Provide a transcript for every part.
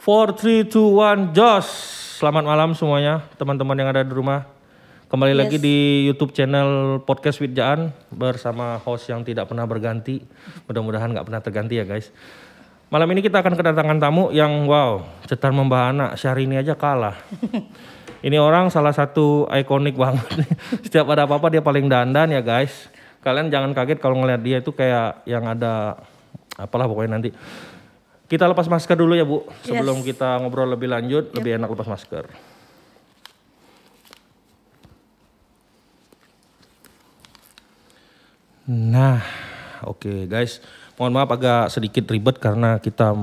4, 3, 2, 1, Jos. Selamat malam semuanya, teman-teman yang ada di rumah. Kembali lagi di YouTube channel Podcast with Jaan bersama host yang tidak pernah berganti. Mudah-mudahan nggak pernah terganti ya guys. Malam ini kita akan kedatangan tamu yang wow, cetar membahana. Syahrini aja kalah. Ini orang salah satu ikonik banget. Setiap ada apa-apa dia paling dandan ya guys. Kalian jangan kaget kalau ngeliat dia itu kayak yang ada apalah pokoknya nanti. Kita lepas masker dulu ya Bu, sebelum kita ngobrol lebih lanjut, lebih enak lepas masker. Nah, oke guys, mohon maaf agak sedikit ribet karena kita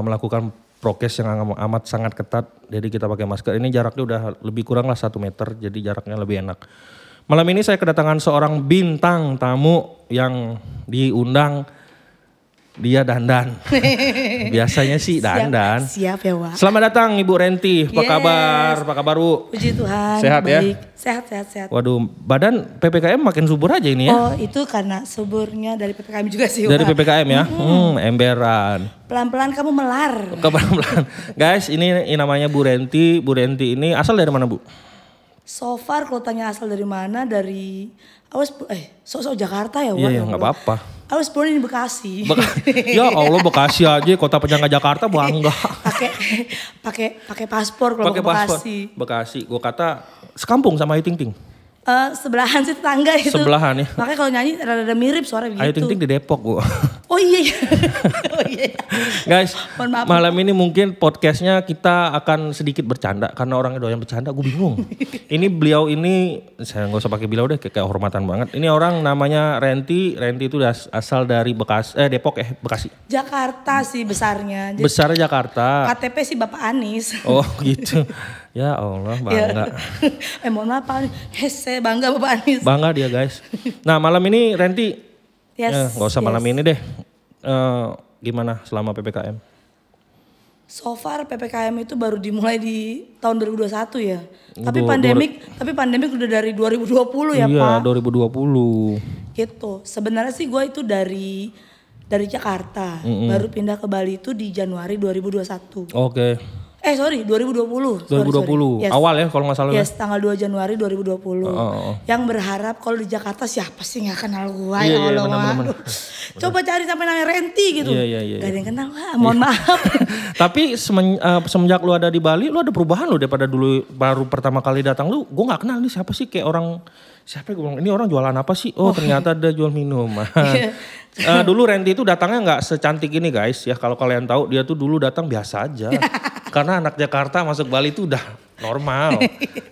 melakukan prokes yang amat sangat ketat, jadi kita pakai masker. Ini jaraknya udah lebih kurang lah 1 meter, jadi jaraknya lebih enak. Malam ini saya kedatangan seorang bintang tamu yang diundang. Dia dandan. Biasanya sih dandan. Siap ya Wak. Selamat datang Ibu Renti. Apa kabar? Apa kabar Bu? Puji Tuhan. Sehat baik. Ya? Sehat. Waduh, badan PPKM makin subur aja ini ya. Oh itu karena suburnya dari PPKM juga sih Wak. Dari PPKM ya? Emberan. Pelan-pelan kamu melar. Pelan-pelan. Guys ini namanya Bu Renti. Bu Renti ini asal dari mana Bu? So far kalau tanya asal dari mana, dari sok Jakarta ya Wak. Iya gak apa-apa. I was born in Bekasi. Ya Allah Bekasi aja, kota penyangga Jakarta bangga. Pakai paspor kalau ke Bekasi. Bekasi, gue kata sekampung sama Ayu Ting Ting. Sebelahan sih tetangga itu. Sebelahan ya. Makanya kalau nyanyi rada mirip suara begitu. Ayu Ting Ting di Depok Bu. Oh iya. Guys, malam ini mungkin podcastnya kita akan sedikit bercanda karena orangnya doyan bercanda, gue bingung. Ini beliau ini, saya nggak usah pakai beliau deh, kayak hormatan banget. Ini orang namanya Renti itu asal dari Bekasi. Jakarta sih besarnya. Besarnya Jakarta. KTP sih Bapak Anies. Oh gitu. Ya Allah bangga. Mohon maaf Pak Anies. Saya bangga Bapak Anies. Bangga dia guys. Nah malam ini Renti. Gak usah malam ini deh. Gimana selama PPKM? So far PPKM itu baru dimulai di tahun 2021 ya. Tapi pandemik udah dari 2020 ya Pak. Iya 2020. Gitu. Sebenarnya sih gue itu dari Jakarta. Baru pindah ke Bali itu di Januari 2021. Oke. 2020. Yes. Awal ya kalau nggak salah. Yes, tanggal 2 Januari 2020. Yang berharap kalau di Jakarta siapa sih nggak kenal gue ya Allah. Bener. Coba cari sampai namanya Renti gitu. Iya. Gak ada yang kenal, mohon maaf. Tapi semenjak lu ada di Bali, lu ada perubahan lu daripada dulu baru pertama kali datang lu. Gue nggak kenal nih siapa sih, kayak orang siapa gue bilang ini orang jualan apa sih? Oh ternyata ada jual minuman. Dulu Renti itu datangnya nggak secantik ini guys ya. Kalau kalian tahu dia tuh dulu datang biasa aja. Karena anak Jakarta masuk Bali itu udah normal.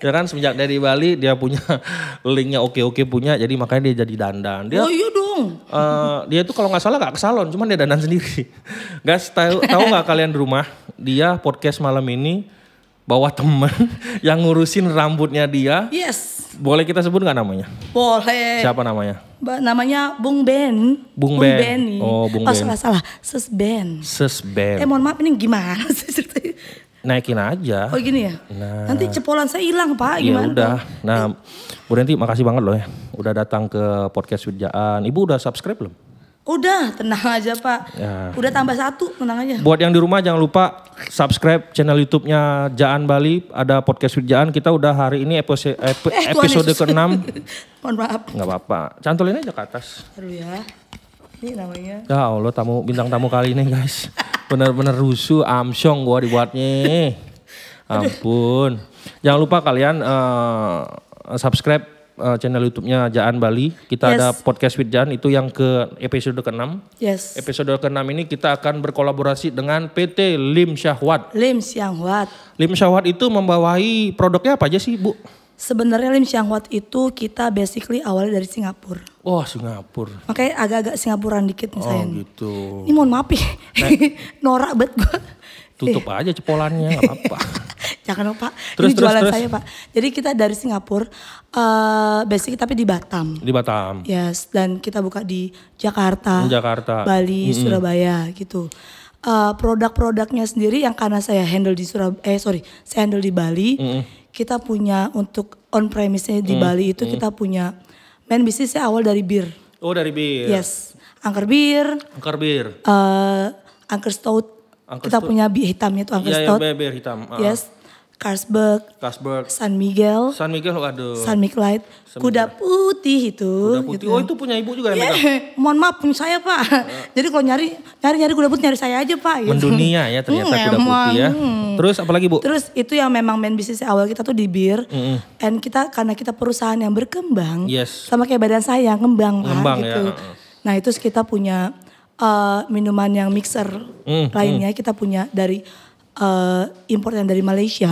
Ya kan semenjak dari Bali dia punya linknya oke punya, jadi makanya dia jadi dandan. Dia, oh iya dong. Dia itu kalau nggak salah nggak ke salon, cuman dia dandan sendiri. Guys tahu nggak kalian di rumah? Dia podcast malam ini bawa temen yang ngurusin rambutnya dia. Yes. Boleh kita sebut nggak namanya? Boleh. Siapa namanya? Namanya Bung Ben. Bung Ben. Oh Bung Ben. Salah. Ses Ben. Mohon maaf ini gimana sih ceritanya? Naikin aja. Oh gini ya? Nah. Nanti cepolan saya hilang Pak, gimana? Ya udah. Nah Bu Renti makasih banget loh ya. Udah datang ke Podcast with Jaan. Ibu udah subscribe belum? Udah, tenang aja Pak. Ya. Udah tambah 1, tenang aja. Buat yang di rumah jangan lupa subscribe channel YouTube-nya Jaan Bali. Ada Podcast with Jaan. Kita udah hari ini episode ke-6. Mohon maaf. Gak apa-apa. Cantolin aja ke atas. Aduh ya. Ini namanya. Ya Allah bintang tamu kali ini guys. Bener-bener rusuh, amsyong gua dibuatnya. Ampun. Jangan lupa kalian subscribe channel YouTube-nya Jaan Bali. Kita ada Podcast with Jaan itu yang ke episode ke-6. Yes. Episode ke-6 ini kita akan berkolaborasi dengan PT Lim Syahwat. Lim Syahwat. Lim Syahwat itu membawahi produknya apa aja sih Bu? Sebenarnya Lim Syahwat itu kita basically awalnya dari Singapura. Oh Singapura. Makanya agak-agak Singapuran dikit nih saya. Oh gitu. Ini mohon maaf ya. Norak banget gue. Tutup aja cepolannya gak apa-apa. Jangan Pak, ini jualan saya Pak. Jadi kita dari Singapura, basic tapi di Batam. Di Batam. Yes, dan kita buka di Jakarta, Bali, Surabaya gitu. Produk-produknya sendiri yang karena saya handle di saya handle di Bali. Kita punya untuk on premise-nya di Bali itu kita punya main bisnisnya awal dari bir. Oh dari bir. Yes, angker bir. Angker bir. Angker stout Kita punya bir hitamnya tuh Anchor Stout. Iya, bir hitam. Yes. Carlsberg, San Miguel, waduh. San Miguel, Kuda Putih itu. Kuda Putih, oh itu punya ibu juga ya? Mohon maaf punya saya Pak. Jadi kalau nyari Kuda Putih nyari saya aja Pak. Gitu. Mendunia ya ternyata Kuda Putih ya. Terus apalagi Bu? Terus itu yang memang main bisnis awal kita tuh di bir. And kita karena kita perusahaan yang berkembang. Sama kayak badan saya ngembang gitu. Ya. Nah itu kita punya minuman yang mixer lainnya. Kita punya dari import yang dari Malaysia,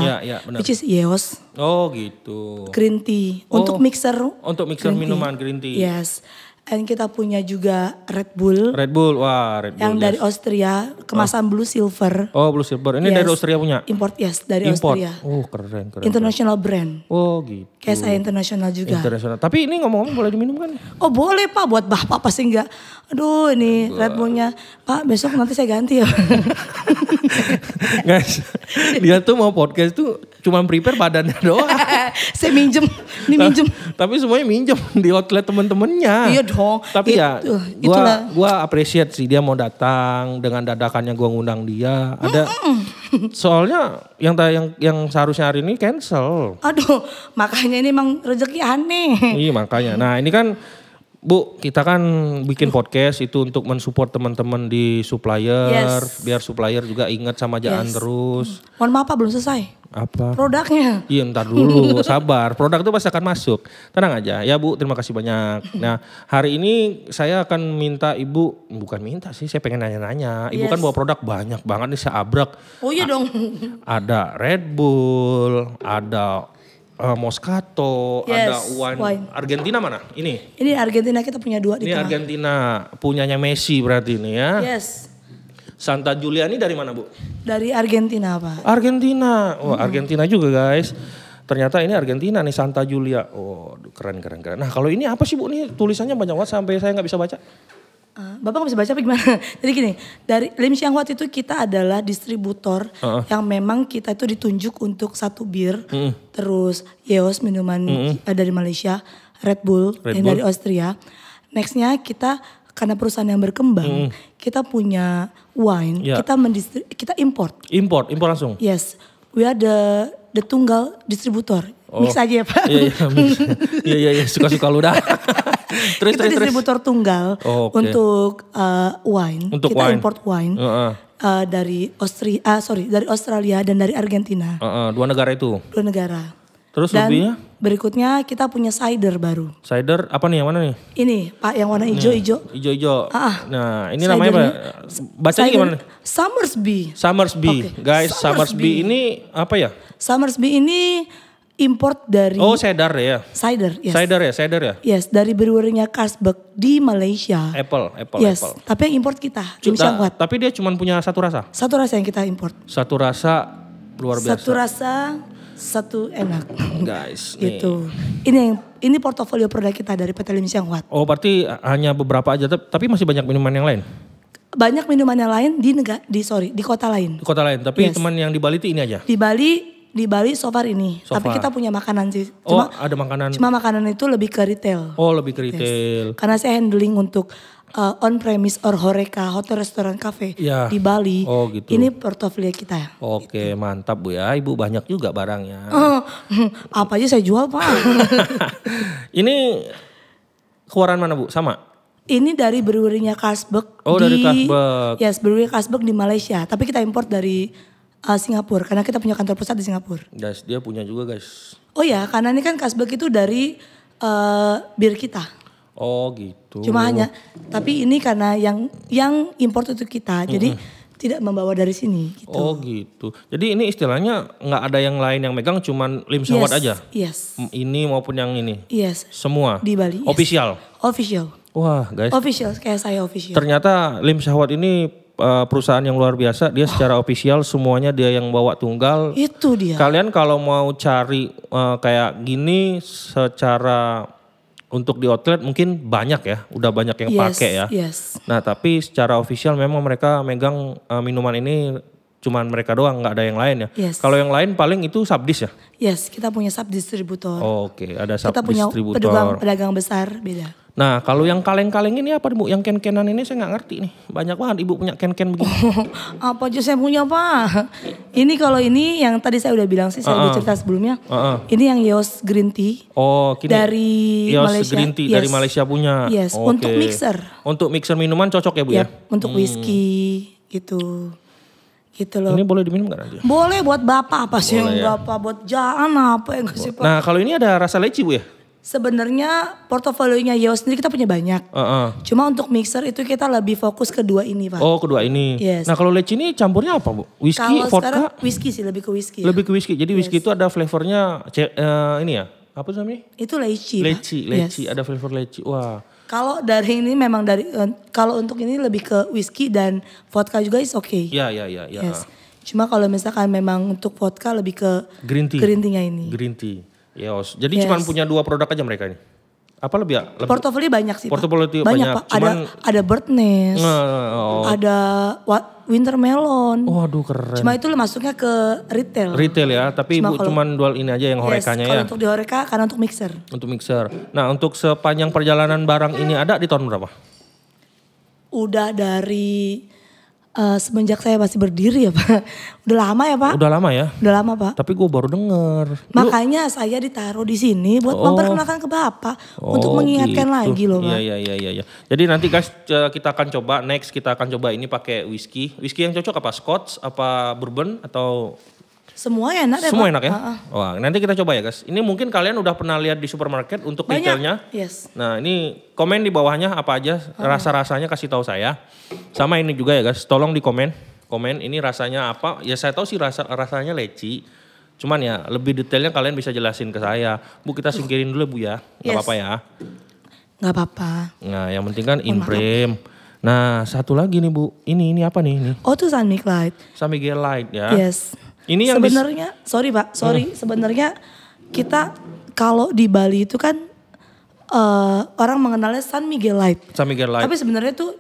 which is Yeos. Oh gitu. Green tea untuk mixer. Untuk mixer minuman green tea. Yes. Dan kita punya juga Red Bull. Wah Red Bull. Yang dari Austria, kemasan Blue Silver. Oh Blue Silver, ini dari Austria punya? Import dari Austria. Oh keren. International brand. Oh gitu. Kayak saya internasional juga. Internasional. Tapi ini ngomong-ngomong boleh diminum kan? Oh boleh Pak, buat Bapak pasti enggak. Aduh ini Red Bullnya. Pak besok nanti saya ganti ya. Guys, dia tuh mau podcast tuh cuma prepare badannya doang. Saya minjem. Tapi semuanya minjem di outlet temen-temennya. Iya dong. Tapi gua appreciate sih dia mau datang dengan dadakannya gua ngundang dia. Ada soalnya yang seharusnya hari ini cancel. Aduh, makanya ini emang rezeki aneh. Iya makanya. Nah ini kan Bu, kita kan bikin podcast itu untuk mensupport teman-teman di supplier, biar supplier juga ingat sama Jaan terus. Mohon maaf Pak, belum selesai. Apa? Produknya. Iya ntar dulu, sabar. Produk itu pasti akan masuk. Tenang aja. Ya Bu, terima kasih banyak. Nah hari ini saya akan minta Ibu, bukan minta sih, saya pengen nanya-nanya. Ibu kan bawa produk banyak banget nih, saya abrak. Oh iya dong. Ada Red Bull, ada Moscato, ada wine. Argentina mana? Ini Argentina, kita punya 2 di tengah. Ini Argentina, punyanya Messi berarti ini ya. Yes. Santa Giulia ini dari mana Bu? Dari Argentina Pak. Argentina, Argentina juga guys. Ternyata ini Argentina nih, Santa Giulia. Oh keren. Nah kalau ini apa sih Bu? Ini tulisannya banyak banget sampai saya nggak bisa baca. Bapak gak bisa baca apa gimana? Jadi gini, dari Lim Xiang Huat itu kita adalah distributor yang memang kita itu ditunjuk untuk satu bir, terus Yeos minuman dari Malaysia, Red Bull yang dari Austria. Nextnya kita karena perusahaan yang berkembang, kita punya wine, kita import. Import langsung? Yes, we are the tunggal distributor. Mix aja ya Pak. Iya, suka-suka lu dah. Kita distributor tunggal untuk wine. Untuk kita wine. Import wine dari Australia dan dari Argentina. 2 negara itu? 2 negara. Terus dan lebihnya? Berikutnya kita punya cider baru. Cider apa nih, yang mana nih? Ini Pak, yang warna hijau-hijau. Hijau-hijau. Nah ini namanya apa? Bacanya gimana? Somersby. Guys, Somersby ini apa ya? Somersby ini import dari cider ya. Cider, yes. Cider ya. Yes, dari brewery-nya Carlsberg di Malaysia. Apple. Yes, tapi yang import kita, Lim Xiang Huat. Tapi dia cuma punya satu rasa. Satu rasa yang kita import. Satu rasa luar biasa. Satu rasa, satu enak. Guys, gitu. Ini portofolio produk kita dari PT Lim Xiang Huat. Oh, berarti hanya beberapa aja, tapi masih banyak minuman yang lain. Banyak minuman yang lain di kota lain. Di kota lain, tapi teman yang di Bali itu ini aja. Di Bali so far ini. Tapi kita punya makanan sih. Ada makanan. Cuma makanan itu lebih ke retail. Oh, lebih ke retail. Yes. Karena saya handling untuk on premise or horeca, hotel, restoran, cafe di Bali. Oh gitu. Ini portofolio kita. Oke, mantap Bu ya. Ibu banyak juga barangnya. Apa aja saya jual Pak. Ini keluaran mana Bu? Sama? Ini dari brewery-nya Carlsberg. Dari Carlsberg. Yes, brewery Carlsberg di Malaysia. Tapi kita import dari Singapura, karena kita punya kantor pusat di Singapura. Guys, dia punya juga guys. Oh ya, karena ini kan Carlsberg itu dari bir kita. Oh gitu. Cuma tapi ini karena yang import itu kita, jadi tidak membawa dari sini. Gitu. Oh gitu. Jadi ini istilahnya nggak ada yang lain yang megang, cuman Lim Xiang Huat aja? Yes. Ini maupun yang ini? Yes. Semua? Di Bali. Official? Official. Wah guys. Official, kayak saya official. Ternyata Lim Xiang Huat ini perusahaan yang luar biasa, dia secara official semuanya dia yang bawa tunggal. Itu dia. Kalian kalau mau cari kayak gini secara untuk di outlet mungkin banyak ya, udah banyak yang pakai ya. Yes. Nah tapi secara official memang mereka megang minuman ini cuman mereka doang, nggak ada yang lain ya. Yes. Kalau yang lain paling itu subdis ya? Yes, kita punya subdistributor. Oke, ada subdistributor. Kita punya pedagang besar beda. Nah kalau yang kaleng-kaleng ini apa Bu? Yang ken-kenan ini saya nggak ngerti nih. Banyak banget Ibu punya ken-ken begini. Apa aja saya punya Pak. Ini kalau ini yang tadi saya udah bilang sih, saya udah cerita sebelumnya. Ini yang Yos Green Tea. Oh, dari Yos Malaysia. Green Tea dari Malaysia punya. Yes, untuk mixer. Untuk mixer minuman cocok ya Bu ya? Untuk whisky gitu. Gitu loh. Ini boleh diminum gak nanti? Boleh buat bapak apa sih yang bapak buat jangan apa yang sih Pak. Nah kalau ini ada rasa leci Bu ya? Sebenarnya portofolionya Yos sendiri kita punya banyak. Cuma untuk mixer itu kita lebih fokus ke dua ini Pak. Oh kedua ini. Yes. Nah kalau leci ini campurnya apa Bu? Whisky, kalau vodka? Sekarang whisky sih, lebih ke whisky. Lebih ke whisky. Jadi whisky itu ada flavornya ini ya? Apa namanya? Itu leci. Leci. Yes. Ada flavor leci. Wah. Kalau dari ini memang kalau untuk ini lebih ke whisky dan vodka juga is okay. Iya. Yes. Cuma kalau misalkan memang untuk vodka lebih ke green tea-nya ini. Green tea. Yes. Jadi cuma punya 2 produk aja mereka ini. Apa lebih ya? Portofolio banyak sih. Portofolio banyak Pak. Ada Bird Nest. Ada Winter Melon. Waduh keren. Cuma itu masuknya ke retail. Retail ya, tapi Ibu cuma jual ini aja yang horekanya ya. Kalau untuk di horeka karena untuk mixer. Untuk mixer. Nah untuk sepanjang perjalanan barang ini ada di tahun berapa? Udah dari semenjak saya masih berdiri ya Pak. Udah lama ya Pak. Udah lama ya? Udah lama Pak. Tapi gue baru denger. Makanya saya ditaruh di sini buat memperkenalkan ke Bapak. Untuk mengingatkan lagi loh Pak. Iya. Jadi nanti guys kita akan coba, kita akan coba ini pakai whisky. Whisky yang cocok apa? Scotch, apa bourbon atau... Semua enak ya Pak. Semua enak ya? Wah nanti kita coba ya guys. Ini mungkin kalian udah pernah lihat di supermarket untuk detailnya. Yes. Nah ini komen di bawahnya apa aja rasa-rasanya kasih tahu saya. Sama ini juga ya guys, tolong di komen ini rasanya apa. Ya saya tahu sih rasanya leci. Cuman ya lebih detailnya kalian bisa jelasin ke saya. Bu kita singkirin dulu Bu ya, gak apa-apa ya. Gak apa-apa. Nah yang penting kan Imprem. Nah satu lagi nih Bu, ini apa nih? Ini? Oh itu San Miguel Light. San Miguel Light ya. Yes. Ini yang sebenarnya, sebenarnya kita kalau di Bali itu kan orang mengenalnya San Miguel Light. San Miguel Light. Tapi sebenarnya itu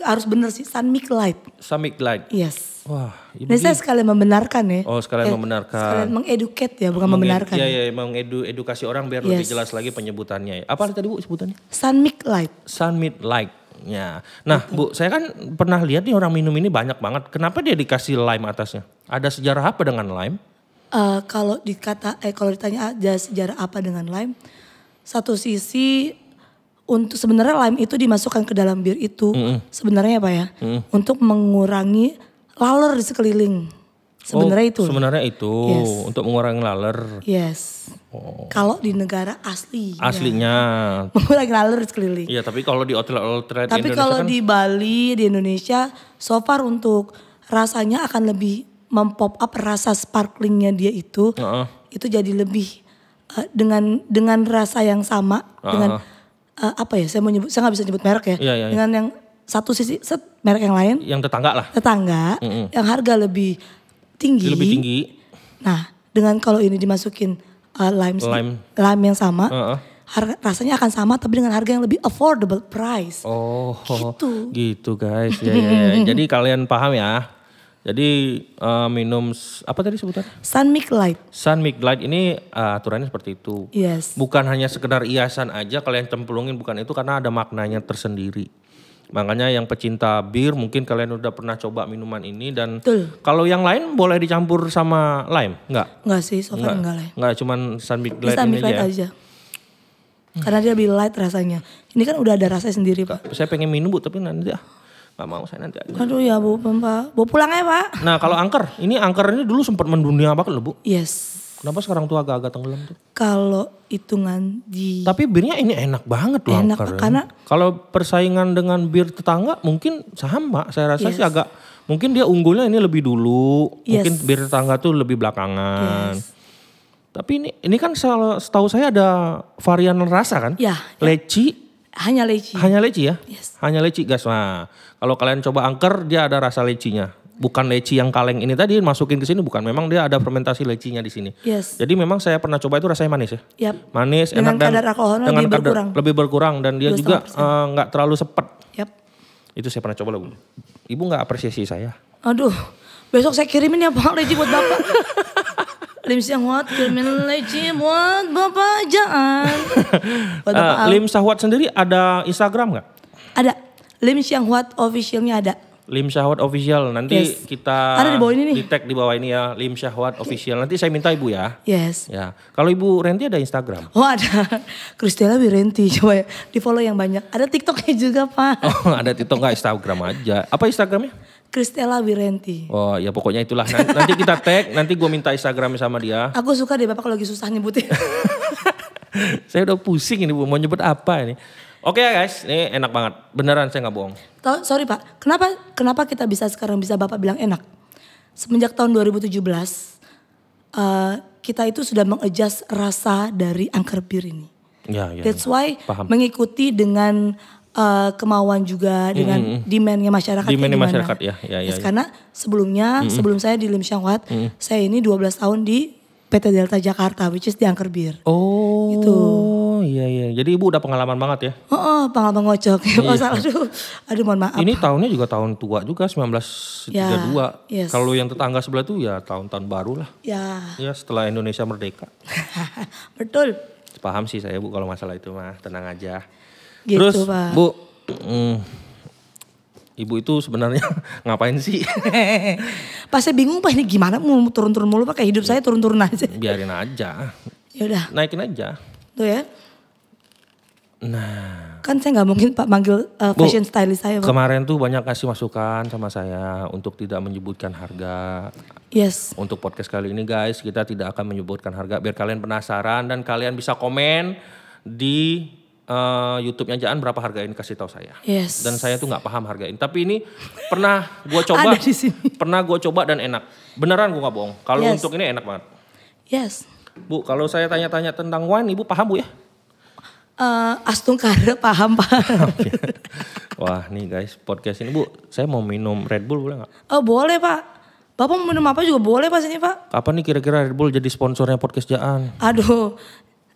harus benar sih San Miguel Light. San Miguel Light. Yes. Wah, ini saya sekalian membenarkan ya. Oh, sekalian membenarkan. Sekalian mengeduket ya, bukan membenarkan. Iya, mengedukasi orang biar lebih jelas lagi penyebutannya. Apa tadi Bu sebutannya? San Miguel Light. San Miguel Light. Ya. Nah Bu, saya kan pernah lihat nih orang minum ini banyak banget. Kenapa dia dikasih lime atasnya? Ada sejarah apa dengan lime? Kalau ditanya ada sejarah apa dengan lime? Satu sisi untuk sebenarnya lime itu dimasukkan ke dalam bir itu sebenarnya apa ya? Untuk mengurangi laler di sekeliling. Sebenarnya itu. Sebenarnya itu untuk mengurangi laler. Yes. Kalau di negara aslinya mengurangi laler di sekeliling. Iya, tapi kalau di outlet tapi kalau di Bali, di Indonesia, so far untuk rasanya akan lebih mempop up rasa sparklingnya dia itu. Itu jadi lebih dengan rasa yang sama dengan apa ya? Saya nggak bisa nyebut merek ya. Iya. Dengan yang satu sisi merek yang lain. Yang tetangga lah. Tetangga yang harga lebih tinggi. Nah, dengan kalau ini dimasukin lime yang sama, rasanya akan sama tapi dengan harga yang lebih affordable price. Oh, gitu guys. Ya. Jadi kalian paham ya. Jadi minum apa tadi sebutannya? San Miguel Light. San Miguel Light ini aturannya seperti itu. Yes. Bukan hanya sekedar hiasan aja kalian cemplungin, bukan itu, karena ada maknanya tersendiri. Makanya yang pecinta bir mungkin kalian udah pernah coba minuman ini dan kalau yang lain boleh dicampur sama lime? Enggak sih, so far enggak lah. Enggak, cuman San Miguel Light ini aja. Karena dia lebih light rasanya. Ini kan udah ada rasanya sendiri Pak. Saya pengen minum Bu, tapi nanti gak mau saya nanti aja. Aduh ya Bu, Pak. Bawa pulang ya Pak. Nah kalau angker ini dulu sempat mendunia banget loh Bu. Yes. Kenapa sekarang tuh agak-agak tenggelam tuh? Kalau hitungan di... Tapi birnya ini enak banget loh. Enak karena... Kalau persaingan dengan bir tetangga mungkin sama. Saya rasa sih agak... Mungkin dia unggulnya ini lebih dulu. Mungkin bir tetangga tuh lebih belakangan. Tapi ini kan setahu saya ada varian rasa kan? Ya. Leci. Hanya leci. Hanya leci ya? Yes. Hanya leci guys. Nah kalau kalian coba angker dia ada rasa lecinya. Bukan leci yang kaleng ini tadi masukin ke sini, bukan. Memang dia ada fermentasi lecinya di sini. Yes. Jadi memang saya pernah coba itu rasanya manis ya. Yep. Manis, dengan enak dan kadar alkoholnya lebih berkurang dan dia juga nggak terlalu sepet. Yep. Itu saya pernah coba loh. Ibu nggak apresiasi saya. Aduh, besok saya kirimin ya Pak leci buat Bapak. Lims yang buat kirimin leci buat Bapak Jaan. Lim Syahwat sendiri ada Instagram nggak? Ada. Lim Syahwat officialnya ada. Lim Syahwat official, nanti kita ada di bawah ini nih. Di tag di bawah ini ya, Lim Syahwat official. Nanti saya minta Ibu ya. Yes. Ya. Kalau Ibu Renti ada Instagram? Oh ada, Kristela Wirenti, coba ya di follow yang banyak. Ada TikToknya juga Pak. Oh ada TikTok nggak, Instagram aja. Apa Instagramnya? Kristela Wirenti. Oh ya pokoknya itulah. Nanti kita tag, nanti gue minta Instagramnya sama dia. Aku suka deh Bapak kalau lagi susah nyebutin. Saya udah pusing ini Bu, mau nyebut apa ini. Oke ya guys, ini enak banget. Beneran saya nggak bohong. Sorry Pak, kenapa kita sekarang bisa Bapak bilang enak? Semenjak tahun 2017, kita itu sudah mengadjust rasa dari angker bir ini. Ya. That's why mengikuti dengan kemauan juga, dengan demand-nya masyarakat. Demand-nya masyarakat ya. Karena sebelum saya di Lim Syahwat, saya ini 12 tahun di PT Delta Jakarta, which is di angker bir. Oh, gitu. Iya. Jadi Ibu udah pengalaman banget ya? Pengalaman ngocok. Aduh mohon maaf. Ini tahunnya juga tahun tua juga, 1932. Yes. Kalau yang tetangga sebelah tuh ya tahun-tahun baru lah. Ya. Ya setelah Indonesia merdeka. Betul. Paham sih saya Bu kalau masalah itu mah, tenang aja. Gitu, terus Pak. Bu, Ibu itu sebenarnya ngapain sih? Pas saya bingung Pak ini gimana mau turun-turun mulu Pak, kayak hidup saya turun-turun aja. Biarin aja. Ya udah. Naikin aja. Tuh ya. Nah. Kan saya gak mungkin Pak manggil fashion stylist saya Pak. Kemarin tuh banyak kasih masukan sama saya untuk tidak menyebutkan harga. Yes. Untuk podcast kali ini guys, kita tidak akan menyebutkan harga biar kalian penasaran dan kalian bisa komen di YouTube-nya Jaan berapa harga ini, kasih tahu saya. Yes. Dan saya tuh nggak paham harga ini. Tapi ini pernah gue coba, pernah gue coba dan enak. Beneran gue nggak bohong. Kalau untuk ini enak banget. Yes. Bu, kalau saya tanya-tanya tentang wine, Ibu paham Bu ya? Astungkara paham Pak. Wah nih guys, podcast ini Bu, saya mau minum Red Bull boleh nggak? Oh boleh Pak. Bapak mau minum apa juga boleh Pak sini Pak. Kapan nih kira-kira Red Bull jadi sponsornya podcast Jaan? Aduh.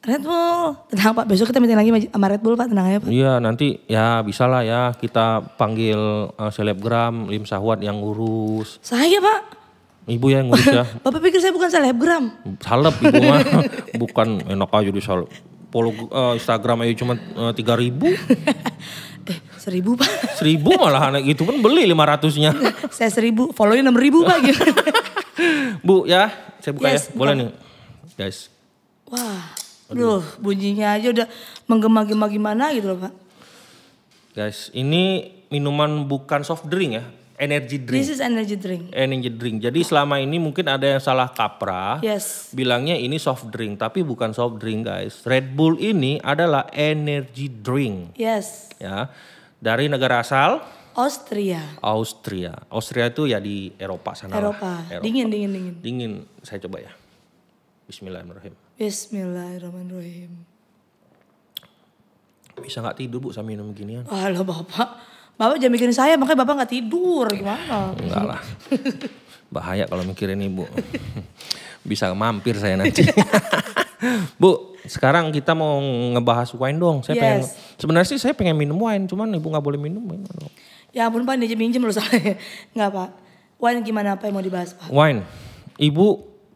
Red Bull, tenang Pak, besok kita meeting lagi sama Red Bull Pak, tenang aja Pak. Iya nanti ya bisa lah ya kita panggil selebgram Lim Syahwat yang ngurus. Saya Pak. Ibu ya yang ngurus ya. Bapak pikir saya bukan selebgram? Salep Ibu mah, bukan enak aja di salep. Follow Instagram aja cuma 3.000. 1.000 Pak. 1.000 malah anak gitu pun beli 500-nya. Saya 1.000, follownya 6.000 Pak. Bu ya, saya buka ya, boleh nih guys. Wah. Aduh, bunyinya aja udah menggema-gema gimana gitu loh Pak. Guys, ini minuman bukan soft drink ya, energy drink. This is energy drink. Energy drink. Jadi selama ini mungkin ada yang salah kaprah. Yes. Bilangnya ini soft drink, tapi bukan soft drink guys. Red Bull ini adalah energy drink. Yes. Ya, dari negara asal? Austria. Austria itu ya di Eropa sana. Eropa. Dingin. Dingin, saya coba ya. Bismillahirrahmanirrahim. Bismillahirrahmanirrahim. Bisa gak tidur Bu sama minum ginian? Alah Bapak jangan mikirin saya, makanya Bapak gak tidur, gimana? Enggak lah, bahaya kalau mikirin Ibu. Bisa mampir saya nanti. Bu, sekarang kita mau ngebahas wine dong. Saya sebenarnya sih saya pengen minum wine, cuman Ibu gak boleh minum. Ya ampun Pak, minjem loh soalnya. Enggak Pak, wine gimana, apa yang mau dibahas Pak? Wine, Ibu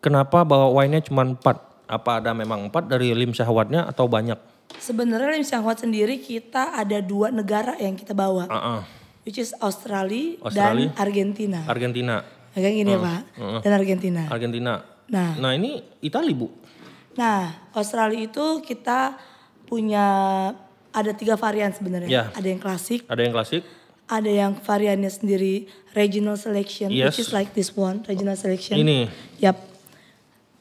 kenapa bawa wine-nya cuma 4? Apa ada memang 4 dari Lim Syahwatnya atau banyak? Sebenarnya Lim Syahwat sendiri kita ada 2 negara yang kita bawa. Which is Australia dan Argentina. Kayak gini Pak, dan Argentina. Nah ini Italia Bu. Nah Australia itu kita punya ada 3 varian sebenarnya. Yeah. Ada yang klasik. Ada yang variannya sendiri regional selection. Which is like this one, regional selection. Ini? Yap.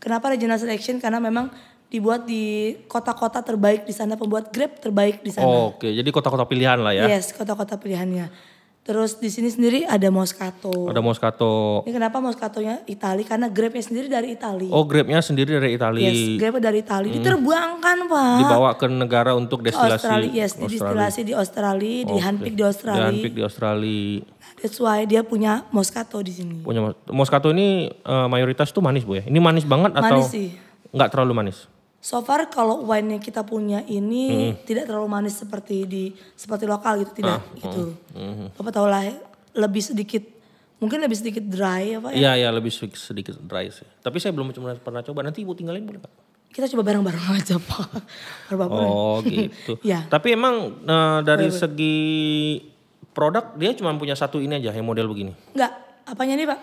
Kenapa regional selection? Karena memang dibuat di kota-kota terbaik di sana, pembuat grape terbaik di sana. Oke, jadi kota-kota pilihan lah ya. Yes, kota-kota pilihannya. Terus di sini sendiri ada Moscato. Ini kenapa Moscatonya Itali? Karena grape-nya sendiri dari Itali. Oh, grape-nya sendiri dari Itali. Yes, grape dari Itali. Diterbangkan Pak. Dibawa ke negara untuk destilasi. Australia, yes, didestilasi di Australia, dihandpick di Australia. That's why dia punya Moscato di sini. Moscato ini mayoritas tuh manis Bu ya? Ini manis banget atau? Manis sih. Nggak terlalu manis? So far kalau wine yang kita punya ini tidak terlalu manis seperti lokal gitu, tidak gitu. Bapak tahu lah lebih sedikit dry apa ya? Iya lebih sedikit dry sih. Tapi saya belum pernah coba. Nanti Ibu tinggalin boleh Pak? Kita coba bareng-bareng aja Pak. Oh gitu. Ya. Tapi emang dari segi produk dia cuma punya satu ini aja yang model begini? Enggak, apanya nih Pak?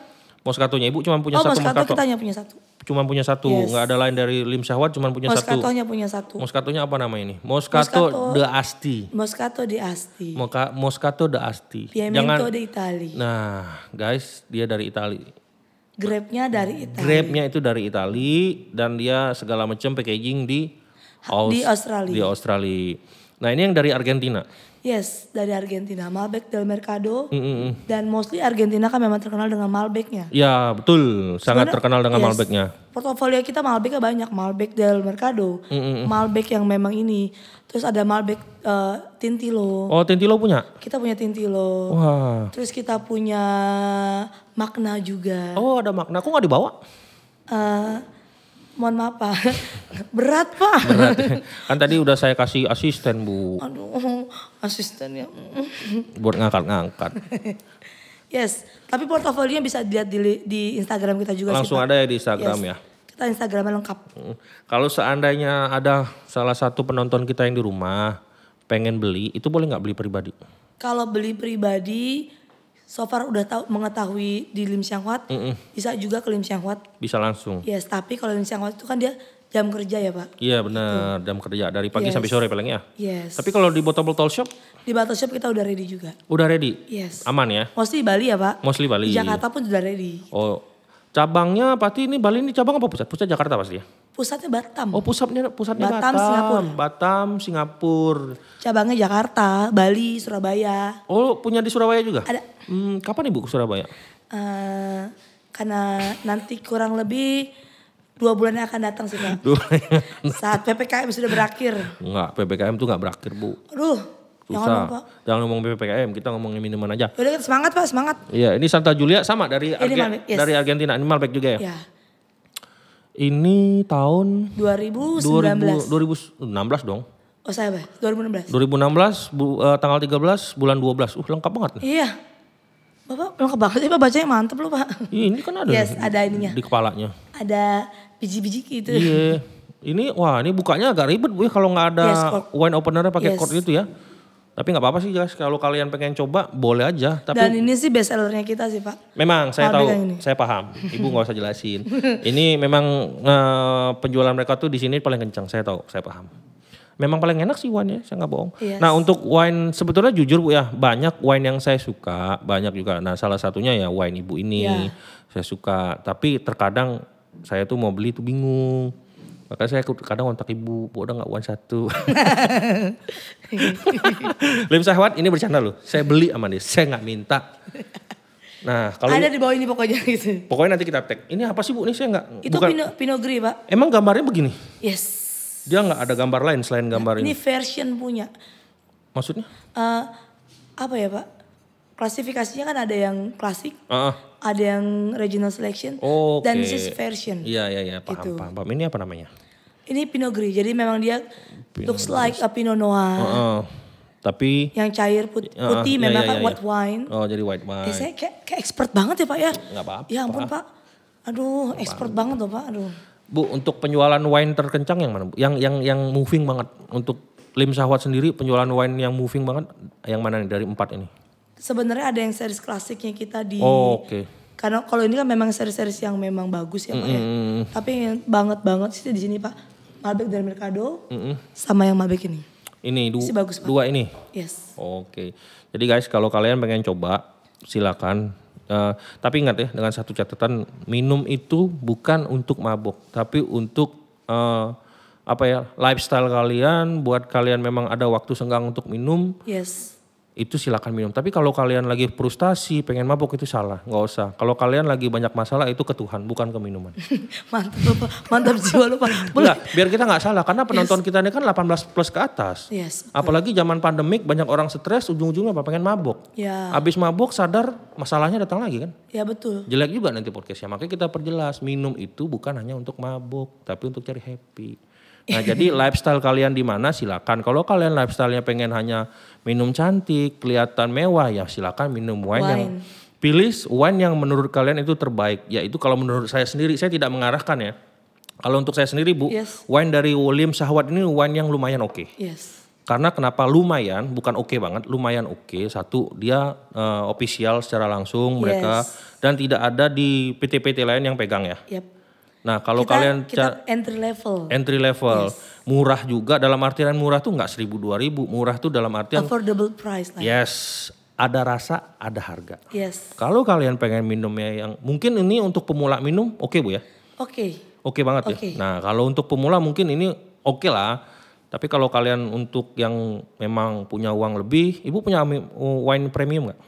Moscatonya Ibu cuma punya satu Moscato. Kita hanya punya satu. Cuma punya satu, nggak ada lain dari Lim Syahwat, cuma punya satu. Moscatonya punya satu. Moscatonya apa nama ini? Moscato de Asti. Moscato de Asti. Moscato de Asti. Pimento de Itali. Nah guys, dia dari Itali. Grape-nya dari Itali. Grape-nya itu dari Itali dan dia segala macam packaging di Australia. Nah ini yang dari Argentina. Yes, dari Argentina, Malbec del Mercado. Dan mostly Argentina kan memang terkenal dengan Malbecnya. Ya betul, sangat terkenal dengan Malbecnya. Portofolio kita Malbecnya banyak, Malbec del Mercado, Malbec yang memang ini. Terus ada Malbec Tintilo. Oh Tintilo punya? Kita punya Tintilo. Wah. Terus kita punya Magna juga. Oh ada Magna, kok gak dibawa? Mohon maaf Pak, berat Pak. Berat ya. Kan tadi udah saya kasih asisten Bu. Aduh, asistennya. Buat ngangkat-ngangkat. Yes, tapi portofolionya bisa dilihat di Instagram kita juga. Langsung sih, ada ya di Instagram ya? Kita Instagramnya lengkap. Kalau seandainya ada salah satu penonton kita yang di rumah pengen beli, itu boleh nggak beli pribadi? Kalau beli pribadi, so far udah mengetahui di Lim Syahwat, bisa juga ke Lim Syahwat. Bisa langsung? Yes, tapi kalau Lim Syahwat itu kan dia jam kerja ya Pak? Iya benar, jam kerja dari pagi sampai sore paling ya? Yes. Tapi kalau di Botol Shop? Di Botol Shop kita udah ready juga. Udah ready? Yes. Aman ya? Mostly Bali ya Pak? Mostly Bali. Di Jakarta pun sudah ready. Oh, cabangnya pasti ini Bali ini cabang apa pusat? Pusat Jakarta pasti ya? Pusatnya Batam. Oh pusatnya Batam. Singapura. Batam, Singapura. Cabangnya Jakarta, Bali, Surabaya. Oh punya di Surabaya juga? Ada. Kapan Ibu ke Surabaya? Karena nanti kurang lebih 2 bulan yang akan datang sih Pak. Saat PPKM sudah berakhir. Enggak, PPKM tuh enggak berakhir Bu. Aduh, susah. Jangan ngomong PPKM, kita ngomongin minuman aja. Udah semangat Pak, semangat. Iya, ini Santa Julia sama dari dari Argentina, ini Malbec juga ya? Iya. Ini tahun 2016 dong. Oh saya Pak, 2016. 2016 tanggal 13 bulan 12. Lengkap banget nih. Iya. Bapak lengkap banget sih Pak, bacanya mantep loh Pak. Ini kan ada. Yes, ada ininya. Di kepalanya. Ada biji-biji gitu. Iya. Ini bukanya agak ribet Bu ya kalau nggak ada wine openernya pakai cord itu ya. Tapi nggak apa-apa sih guys, kalau kalian pengen coba boleh aja. Tapi dan ini sih best sellernya kita sih Pak. Memang saya tahu, saya paham. Ibu nggak usah jelasin. Ini memang penjualan mereka tuh di sini paling kencang. Saya tahu, saya paham. Memang paling enak sih wine-nya, saya nggak bohong. Yes. Nah untuk wine sebetulnya jujur Bu ya, banyak wine yang saya suka, banyak juga. Nah salah satunya ya wine Ibu ini saya suka. Tapi terkadang saya tuh mau beli tuh bingung. Makanya saya kadang kontak Ibu, Bu udah gak wine satu. Lim Syahwat ini bercanda loh, saya beli sama dia, saya gak minta. Nah kalau ada di bawah ini pokoknya gitu. Pokoknya nanti kita tag, ini apa sih Bu, ini saya gak. Itu Pinot Gris Pak. Emang gambarnya begini? Yes. Dia gak ada gambar lain selain gambar ini? Ini version punya. Maksudnya? Apa ya Pak, klasifikasinya kan ada yang klasik. Ada yang regional selection dan this is version. Iya, paham. Ini apa namanya? Ini Pinot Gris, jadi memang dia looks like a Pinot Noir. Tapi yang cair putih memang kan white wine. Oh jadi white wine. Saya kayak expert banget ya Pak ya. Gak apa-apa. Ya ampun Pak, aduh expert banget loh Pak, aduh. Bu untuk penjualan wine terkencang yang mana Bu? Yang moving banget untuk Lim Syahwat sendiri penjualan wine yang moving banget yang mana nih dari 4 ini? Sebenarnya ada yang series klasiknya kita di. Karena kalau ini kan memang series yang memang bagus ya Pak ya. Tapi yang banget sih di sini Pak, Malbec del Mercado sama yang Malbec ini. Ini bagus, Pak. 2 ini. Yes. Oke. Jadi guys kalau kalian pengen coba silakan. Tapi ingat ya dengan satu catatan, minum itu bukan untuk mabok, tapi untuk lifestyle kalian. Buat kalian memang ada waktu senggang untuk minum. Yes. Itu silakan minum. Tapi kalau kalian lagi frustasi, pengen mabuk itu salah, nggak usah. Kalau kalian lagi banyak masalah itu ke Tuhan, bukan ke minuman. Mantap jiwa lu Pak. Enggak, biar kita nggak salah, karena penonton kita ini kan 18 plus ke atas. Yes. Apalagi zaman pandemik banyak orang stres, ujung-ujungnya pengen mabuk. Ya. Abis mabuk sadar masalahnya datang lagi kan. Ya betul. Jelek juga nanti podcastnya, makanya kita perjelas minum itu bukan hanya untuk mabuk, tapi untuk cari happy. Nah jadi lifestyle kalian di mana silakan. Kalau kalian lifestylenya pengen hanya minum cantik, kelihatan mewah ya silakan minum wine. Yang pilih wine yang menurut kalian itu terbaik. Yaitu kalau menurut saya sendiri, saya tidak mengarahkan ya. Kalau untuk saya sendiri Bu, wine dari William Shahwat ini wine yang lumayan oke. Karena kenapa lumayan, bukan oke banget, lumayan oke. Satu, dia official secara langsung mereka dan tidak ada di PT-PT lain yang pegang ya. Nah kalau kalian kita entry level, murah juga, dalam artian murah tuh nggak 1.000-2.000, murah tuh dalam artian affordable price lah. Ada rasa, ada harga. Kalau kalian pengen minumnya yang mungkin ini untuk pemula minum, oke Bu ya? Oke banget ya. Nah kalau untuk pemula mungkin ini oke lah. Tapi kalau kalian untuk yang memang punya uang lebih, Ibu punya wine premium nggak?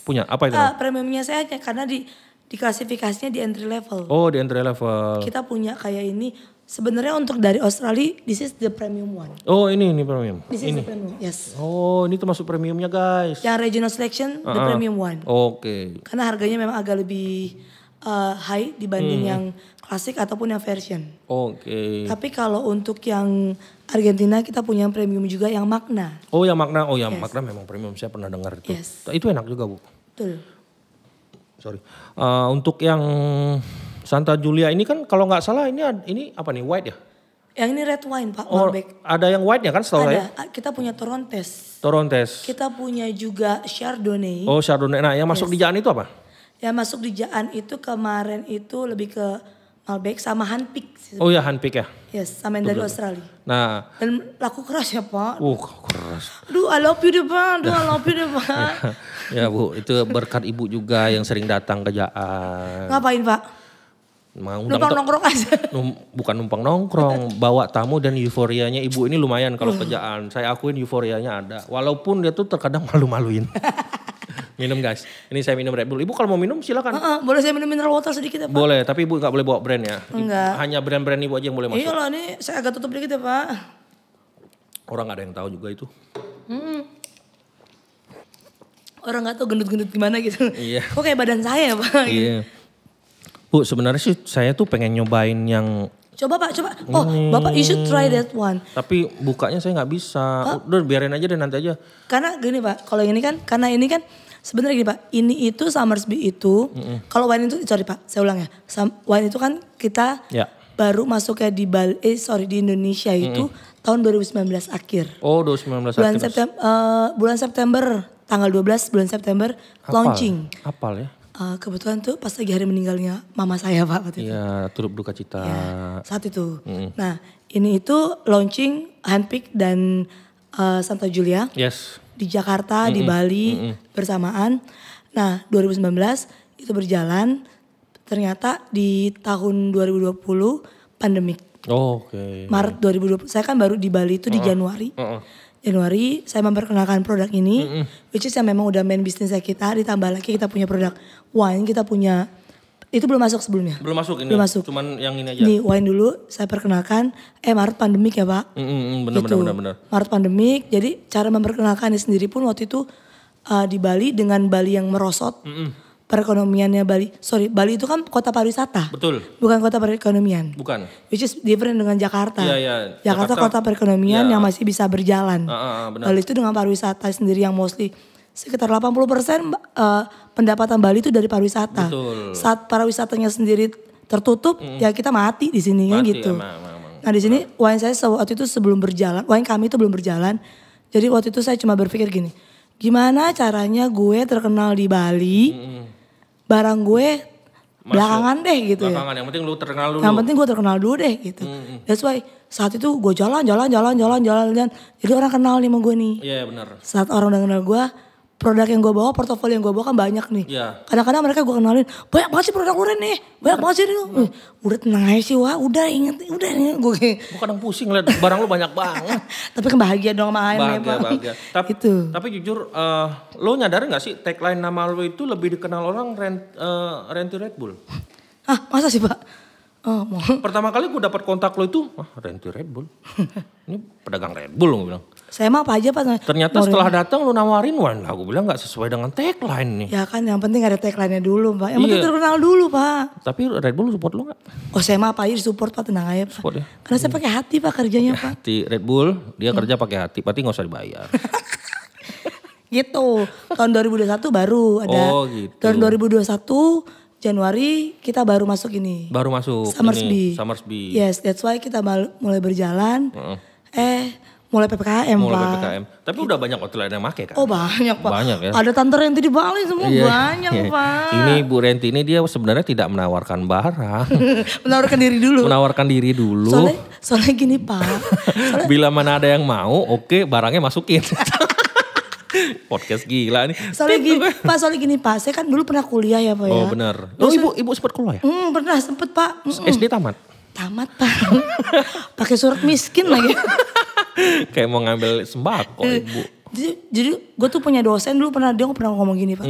Punya. Apa itu? Premiumnya saya karena di klasifikasinya di entry level. Oh di entry level. Kita punya kayak ini. Sebenarnya untuk dari Australia, this is the premium one. Oh ini premium. This is the premium, Oh ini termasuk premiumnya guys. Yang regional selection, the premium one. Karena harganya memang agak lebih high dibanding yang klasik ataupun yang version. Tapi kalau untuk yang Argentina kita punya yang premium juga yang Magna. Oh yang Magna, Magna memang premium, saya pernah dengar itu. Itu enak juga Bu. Betul. Sorry. Untuk yang Santa Julia ini kan kalau nggak salah ini apa nih, white ya? Yang ini red wine Pak Malbec. Ada yang white ya kan setahu saya? Kita punya Torontes. Kita punya juga Chardonnay. Oh Chardonnay. Nah yang masuk di Jaan itu apa? Yang masuk di Jaan itu kemarin itu lebih ke Malbec sama Handpick. Oh ya Handpick ya? Sama yang dari Australia. Nah. Dan laku keras ya Pak. Keras. Aduh I love you deh Pak. Ya Bu, itu berkat Ibu juga yang sering datang ke Jaan. Ngapain Pak? Numpang nongkrong aja. Bukan numpang nongkrong, bawa tamu dan euforianya Ibu ini lumayan kalau ke Jaan. Saya akuin euforianya ada. Walaupun dia tuh terkadang malu-maluin. Minum guys, ini saya minum Red Bull. Ibu kalau mau minum silakan. Boleh saya minum mineral water sedikit ya Pak? Boleh, tapi Ibu gak boleh bawa brand ya. Enggak. Hanya brand-brand Ibu aja yang boleh masuk. Iyalah nih saya agak tutup dikit ya Pak. Orang gak ada yang tahu juga itu. Orang gak tahu gendut-gendut gimana gitu. Iya. Kok kayak badan saya Pak. Iya. Bu sebenarnya sih saya tuh pengen nyobain yang. Coba Pak, coba. Oh Bapak you should try that one. Tapi bukanya saya gak bisa. Udah biarin aja deh nanti aja. Karena gini Pak, kalau ini kan, karena ini kan sebenarnya gini Pak, ini itu Somersby itu, kalau wine itu, sorry Pak, saya ulang ya. Wine itu kan kita baru masuknya di Bali, di Indonesia itu tahun 2019 akhir. Oh 2019 akhir. Bulan September, tanggal 12 bulan September launching. Apal ya? Kebetulan tuh pas lagi hari meninggalnya mama saya Pak waktu itu. Iya, turut duka cita. Ya, saat itu. Nah ini itu launching Handpick dan Santa Julia. Di Jakarta, di Bali bersamaan. Nah 2019 itu berjalan, ternyata di tahun 2020 pandemik. Maret 2020, saya kan baru di Bali itu di Januari. Januari saya memperkenalkan produk ini, which is yang memang udah main bisnisnya kita, ditambah lagi kita punya produk wine, kita punya, itu belum masuk sebelumnya. Belum masuk ini, cuman yang ini aja. Nih wine dulu saya perkenalkan, Maret pandemik ya Pak. Benar. Maret pandemik, jadi cara memperkenalkan sendiri pun waktu itu di Bali dengan Bali yang merosot. Perekonomiannya Bali, Bali itu kan kota pariwisata. Betul. Bukan kota perekonomian. Bukan. Which is different dengan Jakarta. Jakarta kota perekonomian yang masih bisa berjalan. Benar. Bali itu dengan pariwisata sendiri yang mostly sekitar 80% pendapatan Bali itu dari pariwisata. Betul. Saat pariwisatanya sendiri tertutup, ya kita mati di sini kan gitu. Nah di sini wine saya waktu itu sebelum berjalan, wine kami itu belum berjalan. Jadi waktu itu saya cuma berpikir gini, gimana caranya gue terkenal di Bali, barang gue belakangan deh gitu ya. Yang penting lu terkenal dulu. Yang penting gue terkenal dulu deh gitu. That's why saat itu gue jalan. Jadi orang kenal nih sama gue nih. Iya benar. Saat orang udah kenal gue, produk yang gue bawa, portofolio yang gue bawa kan banyak nih. Kadang-kadang mereka gue kenalin, banyak banget sih produk lu nih. Banyak banget sih. Udah tenang aja sih wah, udah inget. Gue kadang pusing liat barang lu banyak banget. Tapi kan bahagia dong sama AMM. Bahagia. Tapi jujur, lo nyadar gak sih tagline nama lo itu lebih dikenal orang Renty Red Bull? Masa sih Pak? Pertama kali gue dapat kontak lo itu, Renty Red Bull. Ini pedagang Red Bull gue bilang. Saya mah apa aja Pak. Ternyata setelah datang lo nawarin wine. Aku bilang gak sesuai dengan tagline nih. Ya kan yang penting ada tagline-nya dulu Pak. Yang penting terkenal dulu Pak. Tapi Red Bull support lo gak? Saya mah apa aja support Pak, tenang aja Pak. Support ya? Karena saya pakai hati Pak kerjanya Pak. Hati Red Bull, dia kerja pakai hati. Berarti gak usah dibayar. Gitu. Tahun 2021 baru ada. Gitu. Tahun 2021 Januari kita baru masuk ini. Baru masuk Summersby. Summersby. Yes, that's why kita mulai berjalan. Mulai PPKM, mulai Pak. PPKM. Tapi udah banyak hotel yang make kan? Oh banyak, Pak. Banyak ya. Ada Tante Renti di Bali semua banyak, Pak. Ini Bu Renti ini dia sebenarnya tidak menawarkan barang. Menawarkan diri dulu. Menawarkan diri dulu. Soalnya gini, Pak. Bila mana ada yang mau, oke, barangnya masukin. Podcast gila nih. Soalnya gini Pak, saya kan dulu pernah kuliah ya Pak ya. Oh benar. Oh ibu sempat kuliah ya? Pernah sempet Pak. SD tamat? Tamat Pak. Pakai surat miskin lagi. Kayak mau ngambil sembako ibu. Jadi gue tuh punya dosen dulu dia pernah ngomong gini Pak.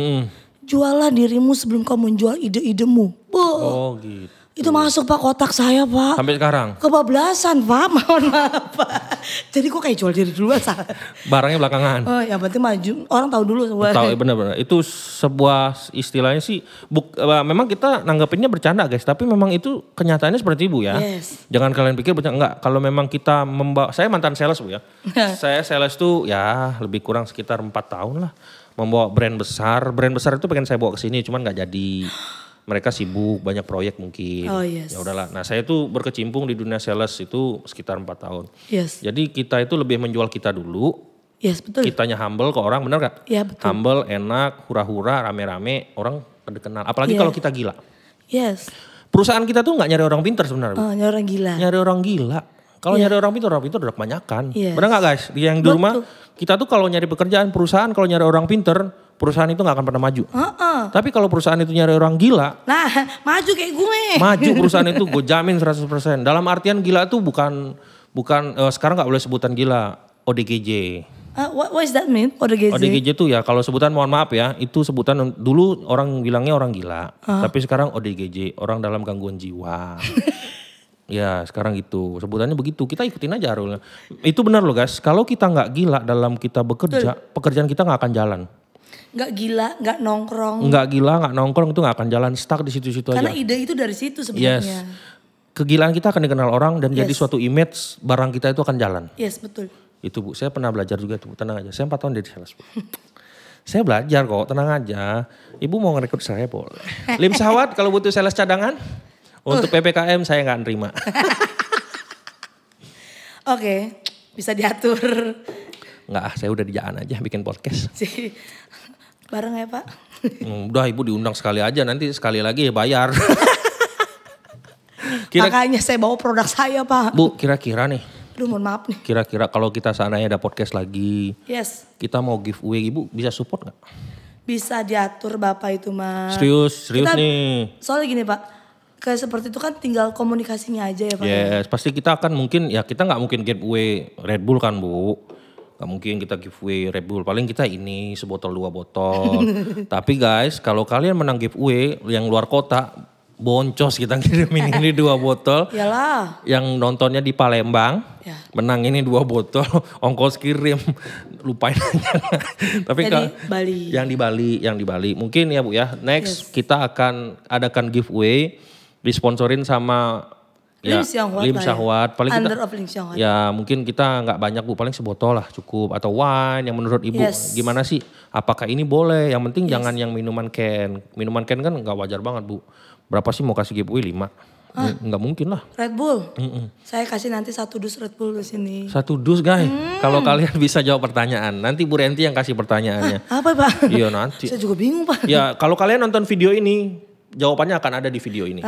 Jualah dirimu sebelum kau menjual ide-idemu. Oh gitu. Itu masuk Pak kotak saya Pak. Sampai sekarang? Kebablasan Pak, mohon maaf Pak. Jadi kok kayak jual diri duluan salah. Barangnya belakangan? Oh yang penting maju, orang tahu dulu. Tahu benar-benar. Itu sebuah istilahnya sih, memang kita nanggepinnya bercanda guys. Tapi memang itu kenyataannya seperti ibu ya. Yes. Jangan kalian pikir enggak. Kalau memang kita saya mantan sales bu ya. Saya sales tuh ya lebih kurang sekitar 4 tahun lah. Membawa brand besar. Brand besar itu pengen saya bawa ke sini cuman gak jadi. Mereka sibuk, banyak proyek mungkin. Oh yes. Ya udahlah. Nah saya tuh berkecimpung di dunia sales itu sekitar 4 tahun. Yes. Jadi kita itu lebih menjual kita dulu. Yes betul. Kitanya humble ke orang, benar gak? Iya betul. Humble, enak, hura-hura, rame-rame, orang kenal. Apalagi kalau kita gila. Yes. Perusahaan kita tuh gak nyari orang pintar sebenarnya. Nyari orang gila. Nyari orang gila. Kalau nyari orang pintar udah kebanyakan. Yes. Benar gak guys? Yang di rumah, kita tuh kalau nyari pekerjaan, perusahaan kalau nyari orang pintar, perusahaan itu gak akan pernah maju. Tapi kalau perusahaan itu nyari orang gila. Nah maju kayak gue. Maju perusahaan itu gue jamin 100%. Dalam artian gila tuh bukan sekarang gak boleh sebutan gila. ODGJ. What does that mean? ODGJ tuh ya kalau sebutan mohon maaf ya. Itu sebutan dulu orang bilangnya orang gila. Tapi sekarang ODGJ. Orang dalam gangguan jiwa. Ya sekarang gitu. Sebutannya begitu. Kita ikutin aja rule. Itu benar loh guys. Kalau kita gak gila dalam kita bekerja. Pekerjaan kita gak akan jalan. Gak gila, gak nongkrong. Gak gila, gak nongkrong itu gak akan jalan. Stuck di situ-situ aja. Karena ide itu dari situ sebenarnya. Yes. Kegilaan kita akan dikenal orang dan jadi suatu image barang kita itu akan jalan. Yes betul. Itu Bu, saya pernah belajar juga tuh, tenang aja. Saya 4 tahun dari sales Bu. Saya belajar kok, tenang aja. Ibu mau ngerekrut saya boleh. Lim Sahwat kalau butuh sales cadangan. Untuk PPKM saya gak nerima. Oke, bisa diatur. Enggak, saya udah di Jaan aja bikin podcast. Bareng ya Pak. Udah ibu diundang sekali aja, nanti sekali lagi ya bayar. Makanya saya bawa produk saya Pak. Bu kira-kira nih. Aduh mohon maaf nih. Kira-kira kalau kita seandainya ada podcast lagi. Yes. Kita mau giveaway ibu bisa support gak? Bisa diatur Bapak itu mah. Serius nih. Soalnya gini Pak. Kayak seperti itu kan tinggal komunikasinya aja ya Pak. Yes, pasti kita akan mungkin ya kita gak mungkin giveaway Red Bull kan Bu. Gak mungkin kita giveaway Red Bull. Paling kita ini sebotol 2 botol. Tapi guys kalau kalian menang giveaway yang luar kota. Boncos kita kirimin ini 2 botol. Yalah. Yang nontonnya di Palembang. Ya. Menang ini 2 botol. Ongkos kirim. Lupain aja. Tapi Bali. Yang di Bali. Mungkin ya Bu ya. Next kita akan adakan giveaway. Disponsorin sama Lim Sahwat. Paling Under kita, of Lim Sahwat. Ya mungkin kita gak banyak Bu. Paling sebotol lah cukup. Atau wine yang menurut Ibu gimana sih? Apakah ini boleh? Yang penting jangan yang minuman can. Minuman can kan gak wajar banget Bu. Berapa sih mau kasih giveaway 5? Enggak mungkin lah. Red Bull? Saya kasih nanti 1 dus Red Bull di sini. 1 dus guys. Kalau kalian bisa jawab pertanyaan. Nanti Bu Renti yang kasih pertanyaannya. Apa Pak? Iya nanti. Saya juga bingung Pak. Ya kalau kalian nonton video ini. Jawabannya akan ada di video ini.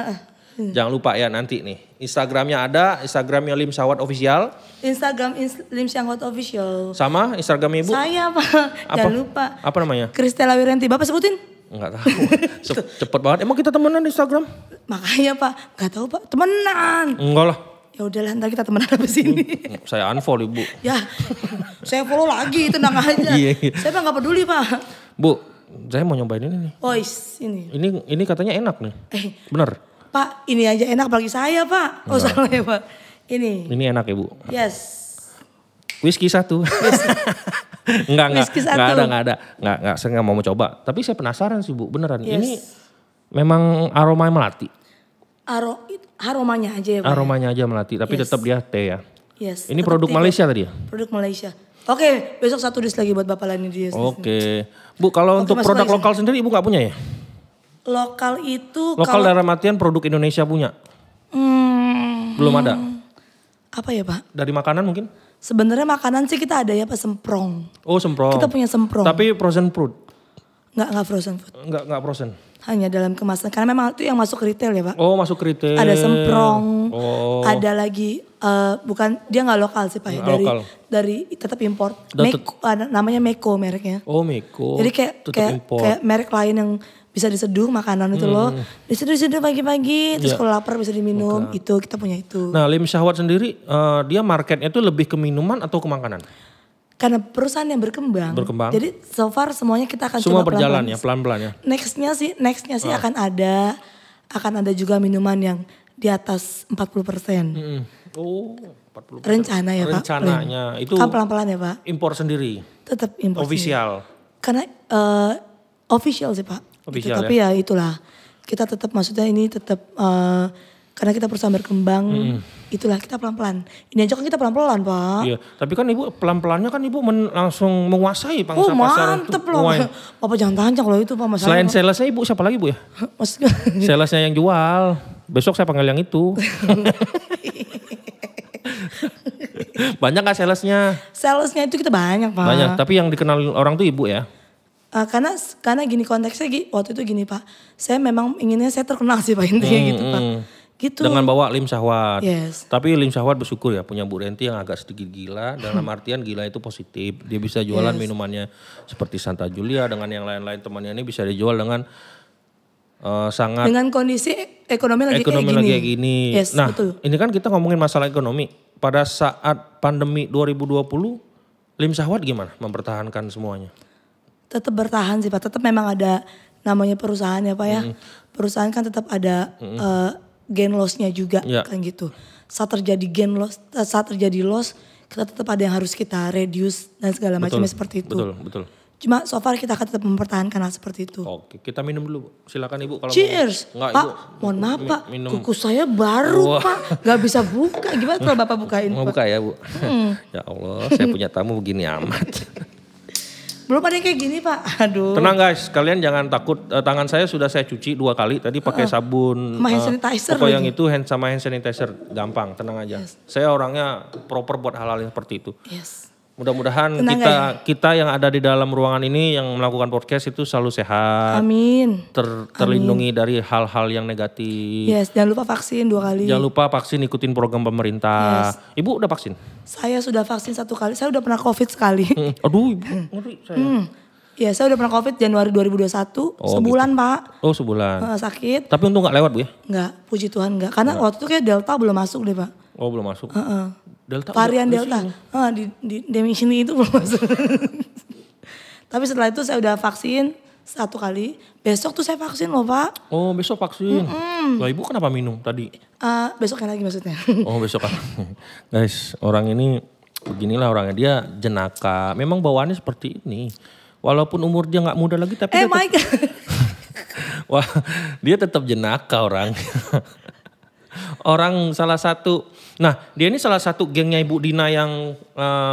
Jangan lupa ya nanti nih. Instagramnya ada. Instagramnya Lim Sahwat Official. Instagram Lim Sahwat Official. Sama Instagramnya Ibu? Saya Pak. Jangan lupa. Apa namanya? Kristela Wirenti. Bapak sebutin? Enggak tahu. Cepet banget. Emang kita temenan di Instagram? Makanya Pak. Enggak tahu Pak. Temenan. Enggak lah. Ya udahlah ntar kita temenan habis ini. Saya unfollow Ibu. Ya. Saya follow lagi. Tenang aja. Saya mah gak peduli Pak. Bu. Saya mau nyobain ini nih. Ini. Ini katanya enak nih. Bener. Pak ini aja enak bagi saya Pak. Oh salah ya Pak. Ini. Ini enak ya Bu. Yes. Whisky 1. Enggak ada. Saya nggak mau coba. Tapi saya penasaran sih Bu, beneran. Yes. Ini memang aroma melati. Aromanya aja ya Pak. Aromanya aja melati, tapi tetap dia teh ya. Yes. Ini produk Malaysia tadi ya? Produk Malaysia. Oke, besok 1 dus lagi buat Bapak Lani di Oke. Bu, kalau untuk produk lokal sendiri Ibu nggak punya ya? Lokal itu lokal dalam artian produk Indonesia punya? Belum ada? Apa ya Pak? Dari makanan mungkin? Sebenarnya makanan sih kita ada ya Pak, semprong. Oh semprong. Kita punya semprong. Tapi frozen fruit? Enggak frozen food. Enggak frozen? Hanya dalam kemasan. Karena memang itu yang masuk ke retail ya Pak. Oh masuk ke retail. Ada semprong. Ada lagi, bukan, dia gak lokal sih Pak ya. Dari tetap import. Namanya Meko mereknya. Oh Meko. Jadi kayak merek lain yang bisa diseduh makanan itu loh. Diseduh pagi-pagi, terus kalau lapar bisa diminum. Itu kita punya itu. Nah Lim Syahwat sendiri, dia marketnya itu lebih ke minuman atau ke makanan? Karena perusahaan yang berkembang. Jadi so far semuanya kita akan semua coba berjalan ya, pelan-pelan ya. Nextnya sih akan ada juga minuman yang di atas 40%. Oh 40%. Rencana ya Pak. Rencananya itu kan pelan-pelan ya Pak. Impor sendiri? Tetap impor official? Sendiri. Karena official sih Pak. Official, gitu. Tapi ya itulah, kita tetap maksudnya ini tetap karena kita perusahaan berkembang, itulah kita pelan-pelan. Ini aja kan kita pelan-pelan Pak. Iya, tapi kan Ibu pelan-pelannya kan Ibu langsung menguasai pangsa pasar. Mantep loh. Bapak jangan tancang kalau itu Pak masalah. Selain salesnya Ibu siapa lagi Bu ya? Maksudnya? Salesnya yang jual, besok saya panggil yang itu. Banyak gak salesnya? Salesnya itu kita banyak Pak. Banyak, tapi yang dikenal orang tuh Ibu ya? Karena gini konteksnya waktu itu gini Pak. Saya memang inginnya saya terkenal sih Pak, intinya gitu Pak. Gitu. Dengan bawa Lim Syahwat. Yes. Tapi Lim Syahwat bersyukur ya punya Bu Renti yang agak sedikit gila. Dalam artian gila itu positif. Dia bisa jualan minumannya seperti Santa Julia dengan yang lain-lain temannya ini bisa dijual dengan sangat. Dengan kondisi ekonomi lagi kayak gini. Yes, nah betul. Ini kan kita ngomongin masalah ekonomi. Pada saat pandemi 2020 Lim Syahwat gimana mempertahankan semuanya? Tetap bertahan sih Pak. Tetap memang ada namanya perusahaan ya Pak ya. Perusahaan kan tetap ada gain loss-nya juga kan gitu. Saat terjadi loss, kita tetap ada yang harus kita reduce dan segala macamnya seperti itu. Betul. Cuma so far kita akan tetap mempertahankan hal seperti itu. Oke, kita minum dulu. Silakan Ibu kalau cheers. Enggak, Pak, Ibu, mohon maaf Pak, kuku saya baru Pak. Gak bisa buka. Gimana kalau Bapak bukain Mau Pak? buka ya Bu? Ya Allah, saya punya tamu begini amat. Belum ada yang kayak gini Pak, aduh. Tenang guys, kalian jangan takut. Tangan saya sudah saya cuci 2 kali. Tadi pakai sabun. Sama hand sanitizer. Pokoknya yang itu sama hand sanitizer. Gampang, tenang aja. Yes. Saya orangnya proper buat hal-hal seperti itu. Yes. Mudah-mudahan kita yang ada di dalam ruangan ini yang melakukan podcast itu selalu sehat. Amin. Terlindungi dari hal-hal yang negatif. Yes, jangan lupa vaksin 2 kali. Jangan lupa vaksin, ikutin program pemerintah. Yes. Ibu udah vaksin? Saya sudah vaksin 1 kali. Saya udah pernah COVID sekali. Aduh, Ibu, ngeri saya. Ya, saya udah pernah COVID Januari 2021. Sebulan gitu. Pak. Oh sebulan. Sakit. Tapi untung gak lewat Bu ya? Enggak, puji Tuhan enggak. Karena waktu itu kayak Delta belum masuk deh Pak. Oh belum masuk? Delta, varian Delta. Di sini itu belum masuk. Tapi setelah itu saya udah vaksin 1 kali. Besok tuh saya vaksin loh Pak. Oh besok vaksin. Lah Ibu kenapa minum tadi? Besoknya lagi maksudnya. Oh besok kan. Guys, orang ini beginilah orangnya. Dia jenaka. Memang bawaannya seperti ini. Walaupun umur dia gak muda lagi tapi my God. Wah, dia tetap jenaka orang. Orang salah satu. Nah, dia ini salah satu gengnya Ibu Dina yang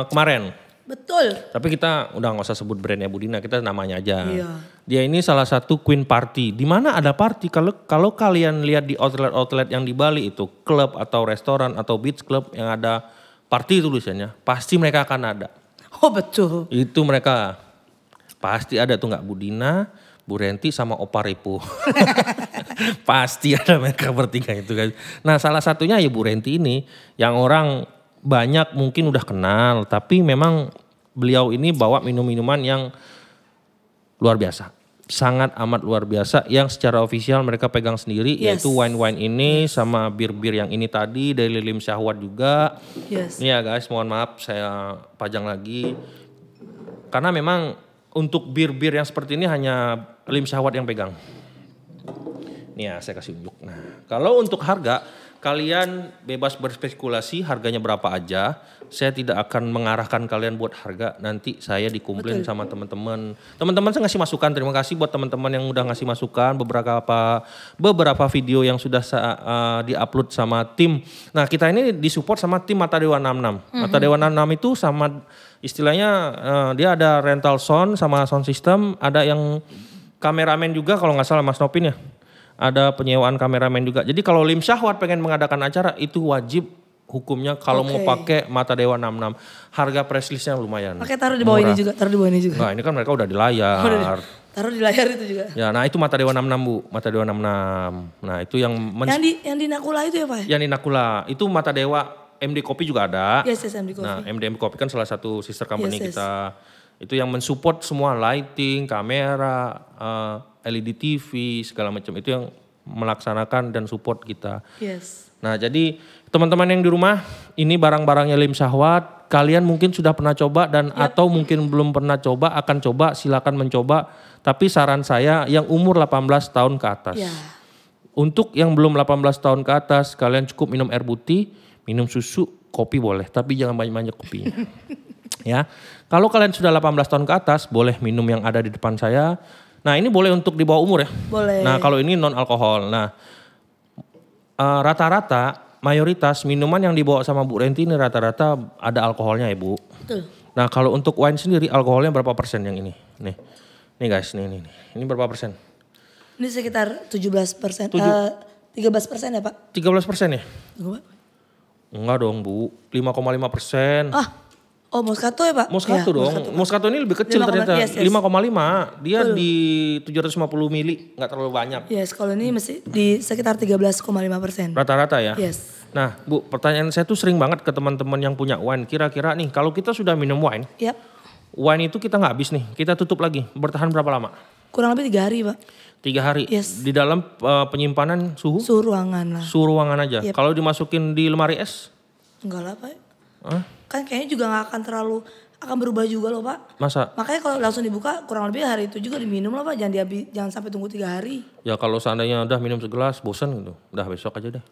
kemarin. Betul. Tapi kita udah gak usah sebut brandnya Bu Dina, kita namanya aja. Iya. Dia ini salah satu queen party. Di mana ada party? Kalau kalian lihat di outlet-outlet yang di Bali itu, klub atau restoran atau beach club yang ada party tulisannya, pasti mereka akan ada. Oh betul. Itu mereka pasti ada tuh nggak Bu Dina, Bu Renti sama Opa Ripu. Pasti ada mereka bertiga itu kan. Nah salah satunya ya Bu Renti ini yang orang banyak mungkin udah kenal. Tapi memang beliau ini bawa minum-minuman yang luar biasa. Sangat amat luar biasa yang secara ofisial mereka pegang sendiri. Yaitu wine-wine ini sama bir-bir yang ini tadi dari Lim Syahwat juga. Ini ya guys mohon maaf saya pajang lagi. Karena memang untuk bir-bir yang seperti ini hanya Lim Syahwat yang pegang. Nih ya saya kasih unjuk. Nah kalau untuk harga kalian bebas berspekulasi harganya berapa aja. Saya tidak akan mengarahkan kalian buat harga. Nanti saya dikomplain sama teman-teman. Teman-teman saya ngasih masukan. Terima kasih buat teman-teman yang udah ngasih masukan. Beberapa video yang sudah di-upload sama tim. Nah kita ini disupport sama tim Mata Dewa 66. Mata Dewa 66 itu sama istilahnya dia ada rental sound sama sound system. Ada yang kameramen juga kalau nggak salah Mas Nopin ya. Ada penyewaan kameramen juga. Jadi kalau Lim Syahwat pengen mengadakan acara itu wajib hukumnya kalau mau pakai Mata Dewa 66. Harga press listnya lumayan. Pakai taruh di bawah ini juga, Nah, ini kan mereka udah di layar. Taruh di layar itu juga. Ya, nah itu Mata Dewa 66 Bu, Mata Dewa 66. Nah itu yang yang di Nakula itu ya Pak? Yang di Nakula, itu Mata Dewa MD Kopi juga ada. Yes, MD Kopi. Nah MD Kopi kan salah satu sister company kita. Itu yang mensupport semua lighting, kamera, LED TV, segala macam. Itu yang melaksanakan dan support kita. Yes. Nah jadi teman-teman yang di rumah, ini barang-barangnya Lim Syahwat. Kalian mungkin sudah pernah coba dan atau mungkin belum pernah coba, akan coba, silakan mencoba. Tapi saran saya yang umur 18 tahun ke atas. Ya. Untuk yang belum 18 tahun ke atas, kalian cukup minum air putih, minum susu, kopi boleh. Tapi jangan banyak-banyak kopinya. Ya, kalau kalian sudah 18 tahun ke atas, boleh minum yang ada di depan saya. Nah ini boleh untuk di bawah umur ya. Boleh. Nah kalau ini non alkohol. Nah rata-rata mayoritas minuman yang dibawa sama Bu Renti ini rata-rata ada alkoholnya ya Bu. Betul. Nah kalau untuk wine sendiri alkoholnya berapa persen yang ini? Nih guys, nih. Ini berapa persen? Ini sekitar 17%. 13% ya Pak? 13% ya? Enggak. Enggak dong Bu, 5,5%. Oh Moscato ya Pak? Moscato dong. Moscato ini lebih kecil 5, ternyata. Yes. 5,5. Dia di 750 mili, nggak terlalu banyak. Yes, kalau ini masih di sekitar 13,5%. Rata-rata ya? Yes. Nah Bu, pertanyaan saya tuh sering banget ke teman-teman yang punya wine. Kira-kira nih, kalau kita sudah minum wine, wine itu kita nggak habis nih, kita tutup lagi. Bertahan berapa lama? Kurang lebih 3 hari Pak. 3 hari? Yes. Di dalam penyimpanan suhu? Suhu ruangan lah. Suhu ruangan aja? Yep. Kalau dimasukin di lemari es? Enggak lah Pak. Kan kayaknya juga gak akan berubah juga loh Pak. Masa? Makanya kalau langsung dibuka kurang lebih hari itu juga diminum lah Pak. Jangan sampai tunggu 3 hari. Ya kalau seandainya udah minum segelas bosan gitu. Udah besok aja deh.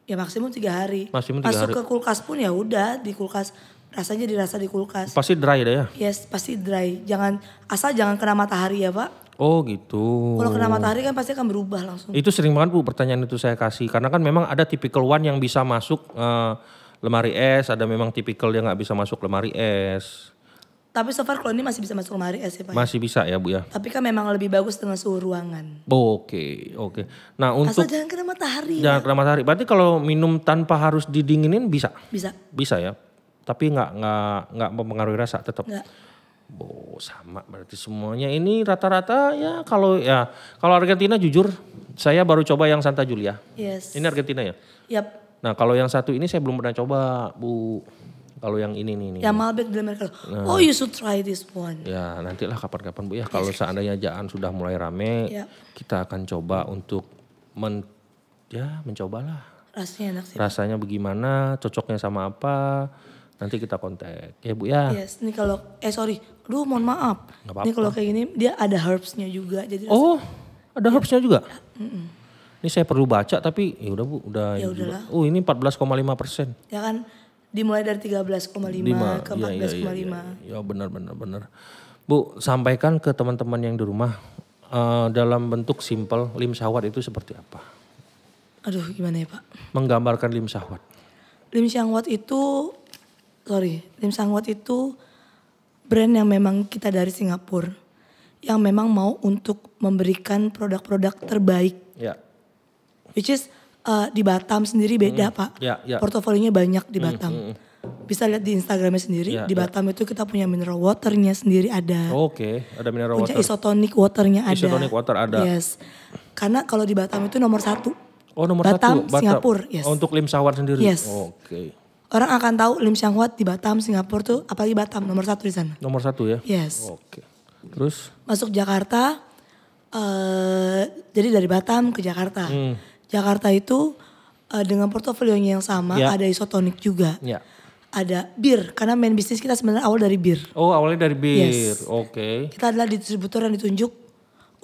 Ya maksimum 3 hari. Maksimum 3 hari. Masuk ke kulkas pun ya udah di kulkas. Rasanya dirasa di kulkas. Pasti dry deh ya? Yes pasti dry. Asal jangan kena matahari ya Pak. Oh gitu. Kalau kena matahari kan pasti akan berubah langsung. Itu sering banget Bu pertanyaan itu saya kasih. Karena kan memang ada tipikal one yang bisa masuk lemari es, ada memang tipikal yang gak bisa masuk lemari es. Tapi so far kalau ini masih bisa masuk lemari es ya Pak. Masih bisa ya Bu ya. Tapi kan memang lebih bagus dengan suhu ruangan. Oke. Nah untuk. Asal jangan kena matahari. Jangan kena matahari. Berarti kalau minum tanpa harus didinginin bisa? Bisa. Bisa ya. Tapi nggak mempengaruhi rasa tetap. Nggak. Sama berarti semuanya ini rata-rata ya kalau Argentina jujur saya baru coba yang Santa Julia. Yes. Ini Argentina ya? Yap. Nah kalau yang satu ini saya belum pernah coba Bu. Kalau yang ini nih. Yang Malbec di Amerika. Oh you should try this one. Ya nantilah kapan-kapan Bu ya. Kalau seandainya Jaan sudah mulai rame. Kita akan coba untuk mencobalah. Rasanya enak sih. Rasanya bagaimana, cocoknya sama apa. Nanti kita kontak ya Bu ya. Yes, ini kalau mohon maaf. Gak apa-apa. Ini kalau kayak gini dia ada herbsnya juga. Jadi ada herbsnya juga? Ini saya perlu baca tapi ya udah Bu. Ya udahlah. Ini 14,5%. Ya kan dimulai dari 13,5 ke 14,5. Ya benar. Bu sampaikan ke teman-teman yang di rumah dalam bentuk simple Lim Syahwat itu seperti apa? Aduh gimana ya Pak? Menggambarkan Lim Syahwat. Lim Syahwat itu brand yang memang kita dari Singapura. Yang memang mau untuk memberikan produk-produk terbaik. Ya. Which is di Batam sendiri beda Pak. Ya. Portofolionya banyak di Batam. Bisa lihat di Instagramnya sendiri. Di Batam itu kita punya mineral waternya sendiri ada. Oke, ada mineral water. Punya isotonic waternya ada. Isotonic water ada. Yes. Karena kalau di Batam itu nomor 1. Oh nomor Batam, 1. Singapura. Yes. Untuk Lim Syahwat sendiri? Yes. Oke. Orang akan tahu Lim Syahwat di Batam, Singapura tuh apalagi Batam nomor 1 di sana. Nomor 1 ya? Yes. Oke. Terus? Masuk Jakarta, jadi dari Batam ke Jakarta. Jakarta itu dengan portofolionya yang sama, ada isotonic juga. Ya. Ada bir, karena main bisnis kita sebenarnya awal dari bir. Oh awalnya dari bir, yes. Oke. Kita adalah distributor yang ditunjuk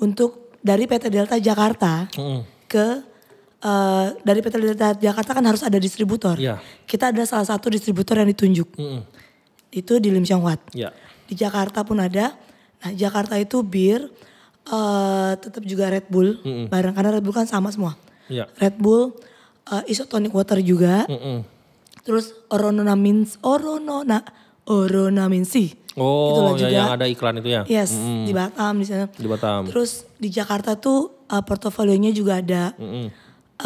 untuk dari PT Delta Jakarta ke dari PT Delta Jakarta kan harus ada distributor. Yeah. Kita adalah salah satu distributor yang ditunjuk. Itu di Lim Syahwat. Yeah. Di Jakarta pun ada. Nah Jakarta itu bir, tetap juga Red Bull. Barang karena Red Bull kan sama semua. Yeah. Red Bull, isotonic water juga. Terus oronamin C. Oh, ya, yang ada iklan itu ya? Yes, di Batam di sana. Di Batam. Terus di Jakarta tuh portofolionya juga ada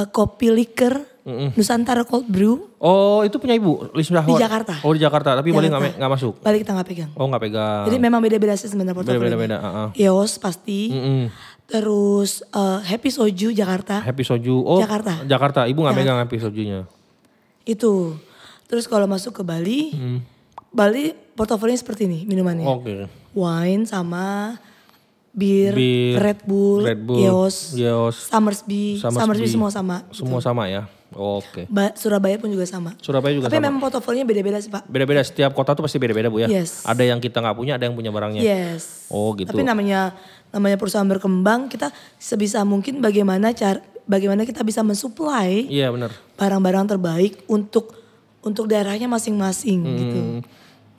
kopi liker Nusantara Cold Brew. Oh, itu punya Ibu? Di Jakarta. Oh, di Jakarta, tapi Bali nggak masuk? Bali kita nggak pegang. Oh, nggak pegang. Jadi memang beda-beda sih sebenarnya portofolionya. Beda-beda. EOS pasti. Terus Happy Soju Jakarta. Happy Soju, oh Jakarta. Ibu nggak pegang Happy Sojunya? Itu. Terus kalau masuk ke Bali, Bali portofolionya seperti ini minumannya. Oke. Wine sama bir, Red Bull, EOS, Summersby semua sama. Semua gitu. Sama ya? Oke. Surabaya pun juga sama. Surabaya juga Tapi sama. memang portofolionya beda-beda sih Pak. Beda-beda, setiap kota tuh pasti beda-beda Bu ya? Yes. Ada yang kita nggak punya, ada yang punya barangnya? Yes. Oh gitu. Tapi namanya perusahaan berkembang, kita sebisa mungkin bagaimana kita bisa mensuplai barang-barang terbaik untuk daerahnya masing-masing gitu.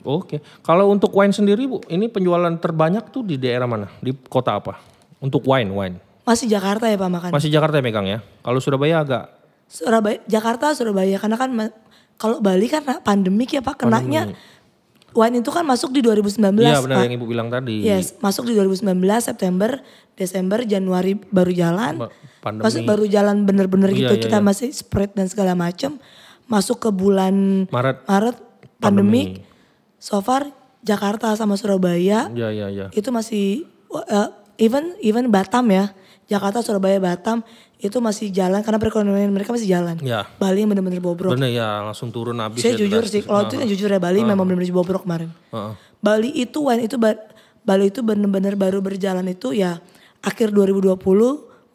Oke. Kalau untuk wine sendiri Bu, ini penjualan terbanyak tuh di daerah mana? Di kota apa? Untuk wine. Masih Jakarta ya Pak makan. Masih Jakarta ya megang ya? Kalau Surabaya agak? Jakarta, Surabaya. Karena kan kalau Bali kan pandemik ya Pak, kenanya wine itu kan masuk di 2019 Iya benar Pak. yang Ibu bilang tadi. Yes, masuk di 2019 September, Desember, Januari baru jalan. Masuk baru jalan bener-bener gitu. Kita masih spread dan segala macam. Masuk ke bulan Maret pandemik. So far Jakarta sama Surabaya itu masih even Batam ya. Jakarta, Surabaya, Batam itu masih jalan karena perekonomian mereka masih jalan. Ya. Bali yang benar-benar bobrok. Bener ya, langsung turun habis. Saya jujur sih, kalau itu jujur ya Bali memang benar-benar bobrok kemarin. Bali itu benar-benar baru berjalan itu ya akhir 2020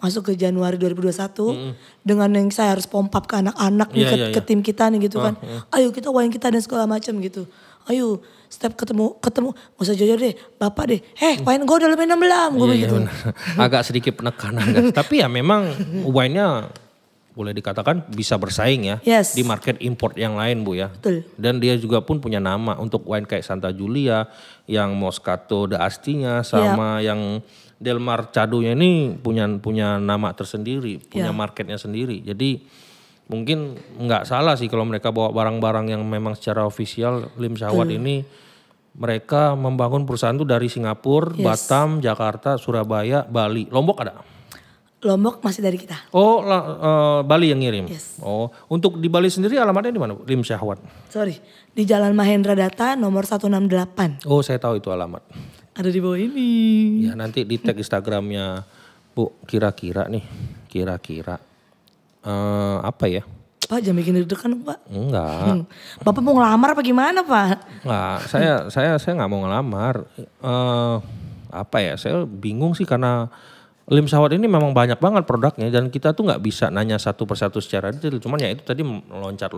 masuk ke Januari 2021 dengan yang saya harus pomp up ke anak-anak nih ke tim kita nih gitu kan. Ayo kita wine kita dan segala macam gitu. Ayo setiap ketemu gak usah jujur deh, bapak deh. Wine gue udah lebih 6 belum gue begitu. Agak sedikit penekanan kan. Tapi ya memang wine-nya boleh dikatakan bisa bersaing ya di market import yang lain Bu ya. Betul. Dan dia juga pun punya nama untuk wine kayak Santa Giulia, yang Moscato d'Astinya sama yang Del Mar Cadonya ini punya nama tersendiri, punya marketnya sendiri. Jadi mungkin nggak salah sih kalau mereka bawa barang-barang yang memang secara ofisial Lim Syahwat ini mereka membangun perusahaan tuh dari Singapura, Batam, Jakarta, Surabaya, Bali, Lombok ada? Lombok masih dari kita. Oh, Bali yang ngirim. Yes. Oh, untuk di Bali sendiri alamatnya di mana, Lim Syahwat? Sorry, di Jalan Mahendra Data nomor 168. Oh, saya tahu itu alamat. Ada di bawah ini. Ya nanti di tag Instagramnya Bu, kira-kira apa ya? Pak jangan bikin deg-degan Pak. Enggak. Bapak mau ngelamar apa gimana Pak? Enggak, saya nggak mau ngelamar. Apa ya? Saya bingung sih karena Lim Syahwat ini memang banyak banget produknya dan kita tuh nggak bisa nanya satu persatu secara detail. Cuman ya itu tadi loncat.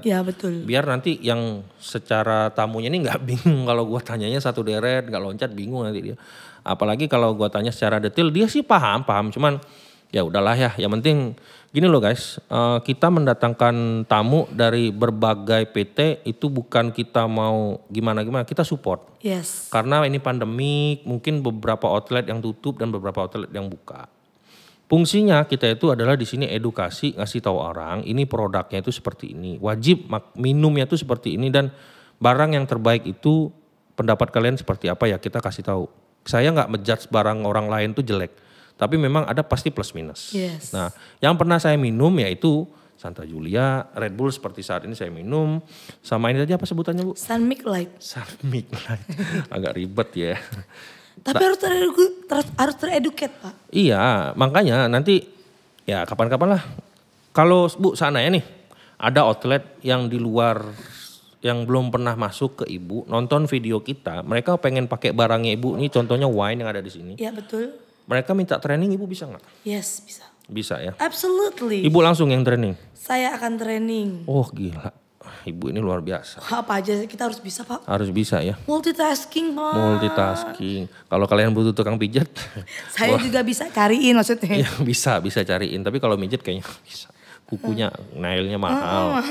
Ya betul. Biar nanti yang secara tamunya ini nggak bingung kalau gua tanyanya satu deret nggak loncat bingung nanti dia. Apalagi kalau gua tanya secara detail dia sih paham. Cuman ya udahlah ya. Yang penting gini loh guys, kita mendatangkan tamu dari berbagai PT itu bukan kita mau gimana-gimana, kita support. Yes. Karena ini pandemi, mungkin beberapa outlet yang tutup dan beberapa outlet yang buka. Fungsinya kita itu adalah di sini edukasi, ngasih tahu orang, ini produknya itu seperti ini, wajib minumnya itu seperti ini dan barang yang terbaik itu pendapat kalian seperti apa ya kita kasih tahu. Saya nggak menjudge barang orang lain itu jelek. Tapi memang ada pasti plus minus. Yes. Nah yang pernah saya minum yaitu Santa Giulia, Red Bull seperti saat ini saya minum. Sama ini tadi apa sebutannya Bu? Sunmilk Light. Sunmilk Light. Agak ribet ya. Tapi harus tereduket Pak. Iya makanya nanti ya kapan-kapan lah. Kalau Bu sana ya nih ada outlet yang di luar yang belum pernah masuk ke Ibu. Nonton video kita mereka pengen pakai barangnya Ibu. Ini contohnya wine yang ada di sini. Iya betul. Mereka minta training Ibu bisa nggak? Yes bisa. Bisa ya? Absolutely. Ibu langsung yang training? Saya akan training. Oh gila, Ibu ini luar biasa. Apa aja kita harus bisa Pak. Harus bisa ya? Multitasking Pak. Multitasking. Kalau kalian butuh tukang pijat. Saya juga bisa cariin maksudnya. Ya bisa cariin. Tapi kalau mijet kayaknya bisa. kukunya, nailnya mahal.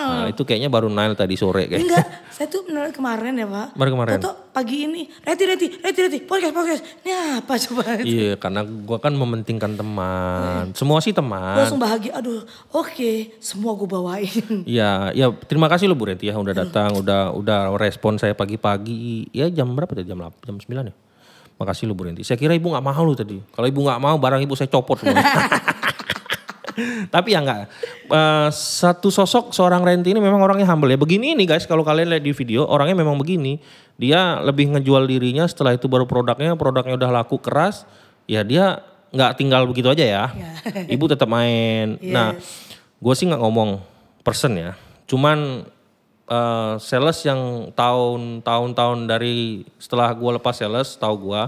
Nah itu kayaknya baru nail tadi sore kayak. Enggak, saya tuh nail kemarin ya Pak. Baru kemarin? Tahu pagi ini, Reti, podcast. Ini apa coba? Iya karena gue kan mementingkan teman. Semua sih teman. Gue langsung bahagia, aduh oke, semua gue bawain. Iya, ya terima kasih lo Bu Renti ya udah datang, udah respon saya pagi-pagi. Ya jam berapa tadi? Jam 9 ya? Makasih lo Bu Renti. Saya kira ibu gak mau lo tadi. Kalau ibu gak mau barang ibu saya copot semua. Tapi ya enggak, satu sosok seorang Renti ini memang orangnya humble ya. Begini nih guys, kalau kalian lihat di video orangnya memang begini. Dia lebih ngejual dirinya, setelah itu baru produknya udah laku keras. Ya dia nggak tinggal begitu aja ya. Ibu tetap main. Yes. Nah gue sih nggak ngomong person ya. Cuman sales yang tahun-tahun dari setelah gue lepas sales, tahu gue.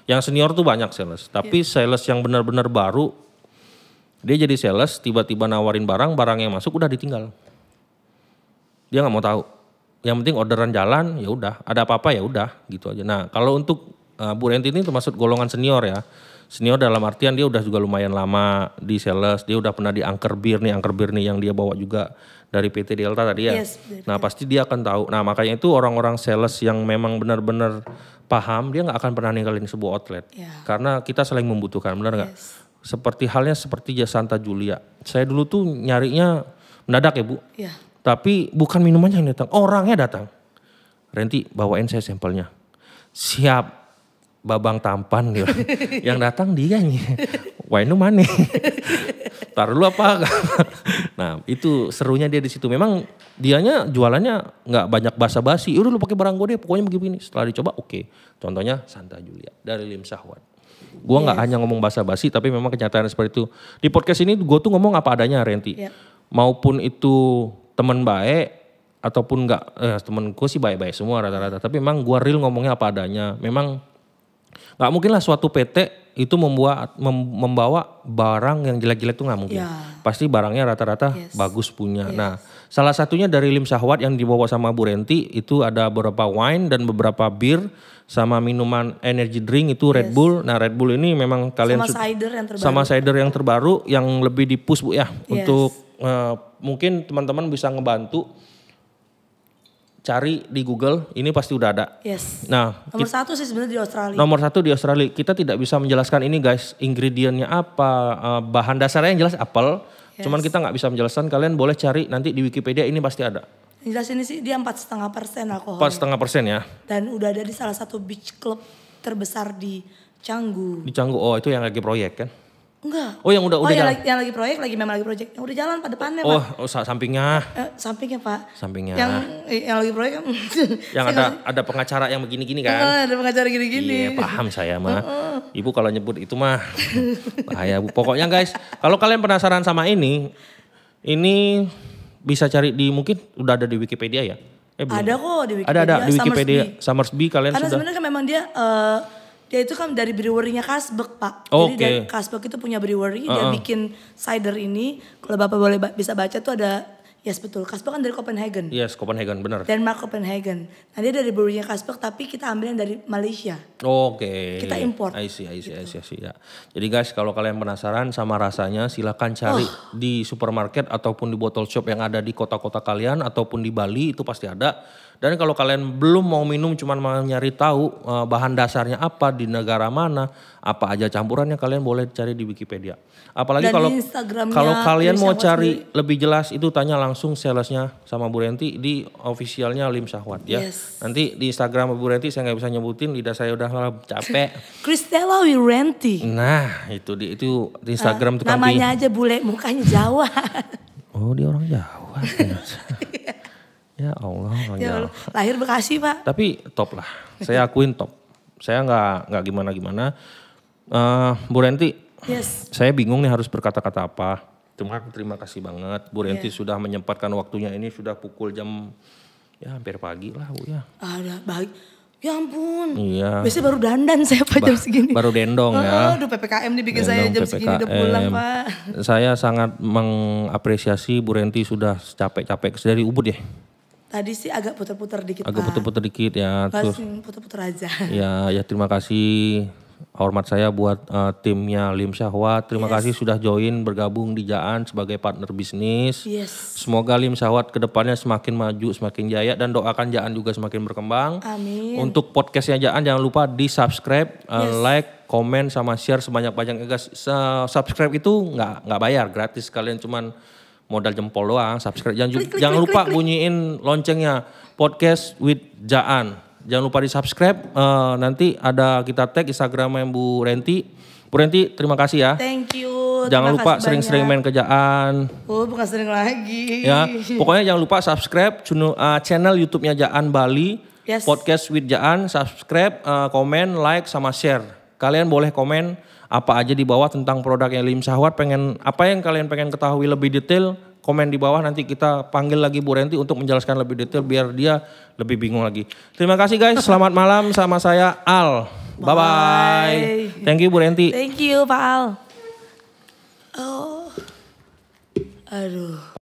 Yang senior tuh banyak sales. Tapi sales yang benar-benar baru. Dia jadi sales, tiba-tiba nawarin barang yang masuk udah ditinggal. Dia nggak mau tahu. Yang penting orderan jalan, ya udah. Ada apa-apa ya udah, gitu aja. Nah, kalau untuk Bu Renti ini termasuk golongan senior ya. Senior dalam artian dia udah juga lumayan lama di sales. Dia udah pernah di Angker Bir nih yang dia bawa juga dari PT Delta tadi ya. Yes, nah, pasti dia akan tahu. Nah, makanya itu orang-orang sales yang memang benar-benar paham, dia nggak akan pernah ninggalin sebuah outlet. Karena kita saling membutuhkan, benar nggak? Seperti Santa Julia. Saya dulu tuh nyarinya mendadak ya Bu. Iya. Tapi bukan minumannya yang datang, orangnya datang. Renti bawain saya sampelnya. Siap, babang tampan dia. Yang datang dia nih. Wah ini mana? Tar dulu apa? Nah itu serunya dia di situ. Memang dianya jualannya nggak banyak basa-basi. Udah lu pakai barang gue deh, pokoknya begini. Setelah dicoba oke. Contohnya Santa Julia dari Lim Sahwat. Gue nggak hanya ngomong basa-basi, tapi memang kenyataannya seperti itu. Di podcast ini gue tuh ngomong apa adanya Renti. Maupun itu teman baik ataupun enggak, temen gue sih baik-baik semua rata-rata. Tapi memang gue real ngomongnya apa adanya. Memang nggak mungkin lah suatu PT itu membawa barang yang jelek-jelek tuh nggak mungkin. Pasti barangnya rata-rata bagus punya. Nah salah satunya dari Lim Sahwat yang dibawa sama Bu Renti itu ada beberapa wine dan beberapa bir. Sama minuman energy drink itu Red Bull. Nah Red Bull ini memang kalian sama cider yang terbaru yang lebih di-push Bu ya. Untuk mungkin teman-teman bisa ngebantu cari di Google, ini pasti udah ada. Nah, nomor satu sih sebenarnya di Australia. Nomor satu di Australia. Kita tidak bisa menjelaskan ini guys, ingredientnya apa, bahan dasarnya yang jelas apel. Cuman kita nggak bisa menjelaskan, kalian boleh cari nanti di Wikipedia ini pasti ada. Jelas ini sih dia 4,5% alkohol. 4,5% ya. Dan udah ada di salah satu beach club terbesar di Canggu. Di Canggu, oh itu yang lagi proyek kan? Enggak. Oh yang udah jalan. Yang lagi proyek, memang lagi proyek. Yang udah jalan pada depannya Pak. Oh sampingnya. Sampingnya Pak. Sampingnya. Yang lagi proyek. Yang ada pengacara yang begini-gini kan. Ada pengacara gini-gini. Iya paham saya mah. Ibu kalau nyebut itu mah bahaya Bu. Pokoknya guys, kalau kalian penasaran sama ini bisa cari di mungkin udah ada di Wikipedia ya? Ada kok di Wikipedia. Ada di Wikipedia. Somersby kalian karena sudah. Karena sebenarnya kan memang dia itu kan dari brewery-nya Carlsberg Pak. Jadi dari Carlsberg itu punya brewery, dia bikin cider ini. Kalau Bapak boleh bisa baca tuh ada, yes betul, Carlsberg kan dari Copenhagen. Yes, Copenhagen benar. Denmark Copenhagen. Nah dia dari brewery-nya Carlsberg tapi kita ambil yang dari Malaysia. Oke. Kita import. I see ya. Jadi guys kalau kalian penasaran sama rasanya silakan cari di supermarket ataupun di bottle shop yang ada di kota-kota kalian ataupun di Bali itu pasti ada. Dan kalau kalian belum mau minum cuman mau nyari tahu bahan dasarnya apa di negara mana, apa aja campurannya kalian boleh cari di Wikipedia. Apalagi kalau kalian mau cari lebih jelas itu tanya langsung salesnya sama Bu Renti di officialnya Lim Sahwat ya. Nanti di Instagram Bu Renti saya nggak bisa nyebutin, lidah saya udah capek. Kristella Wirenti. Nah itu di Instagram tukang namanya aja bule, mukanya Jawa. Oh dia orang Jawa. Ya Allah. Lahir Bekasi Pak. Tapi top lah, saya akuin top. Saya nggak gimana-gimana. Bu Renti, saya bingung nih harus berkata-kata apa. Cuma terima kasih banget Bu Renti sudah menyempatkan waktunya ini sudah pukul jam ya hampir pagi lah Bu ya. Ada baik. Ya ampun. Iya. Biasanya baru dandan saya Pak jam segini. Baru dendong ya. Aduh PPKM nih bikin saya jam segini udah pulang Pak. Saya sangat mengapresiasi Bu Renti sudah capek-capek dari Ubud ya. Tadi sih agak puter-puter dikit Agak puter-puter dikit ya. Terus puter-puter aja. Ya terima kasih hormat saya buat timnya Lim Syahwat. Terima kasih sudah join bergabung di Jaan sebagai partner bisnis. Semoga Lim Syahwat kedepannya semakin maju, semakin jaya dan doakan Jaan juga semakin berkembang. Amin. Untuk podcastnya Jaan jangan lupa di subscribe, like, komen sama share sebanyak-banyaknya guys. Subscribe itu nggak bayar, gratis, kalian cuman modal jempol doang. Subscribe jangan lupa bunyiin loncengnya. Podcast with Jaan. Jangan lupa di subscribe, nanti ada kita tag Instagramnya Bu Renti. Bu Renti terima kasih ya. Thank you. Jangan lupa sering-sering main ke Jaan. Oh bukan sering lagi. Ya, pokoknya jangan lupa subscribe channel YouTube-nya Jaan Bali. Podcast with Jaan, subscribe, komen, like, sama share. Kalian boleh komen apa aja di bawah tentang produknya Lim Syahwat. Apa yang kalian pengen ketahui lebih detail, komen di bawah, nanti kita panggil lagi Bu Renti untuk menjelaskan lebih detail biar dia lebih bingung lagi. Terima kasih guys, selamat malam sama saya Al. Bye-bye. Thank you Bu Renti. Thank you Pak Al. Aduh.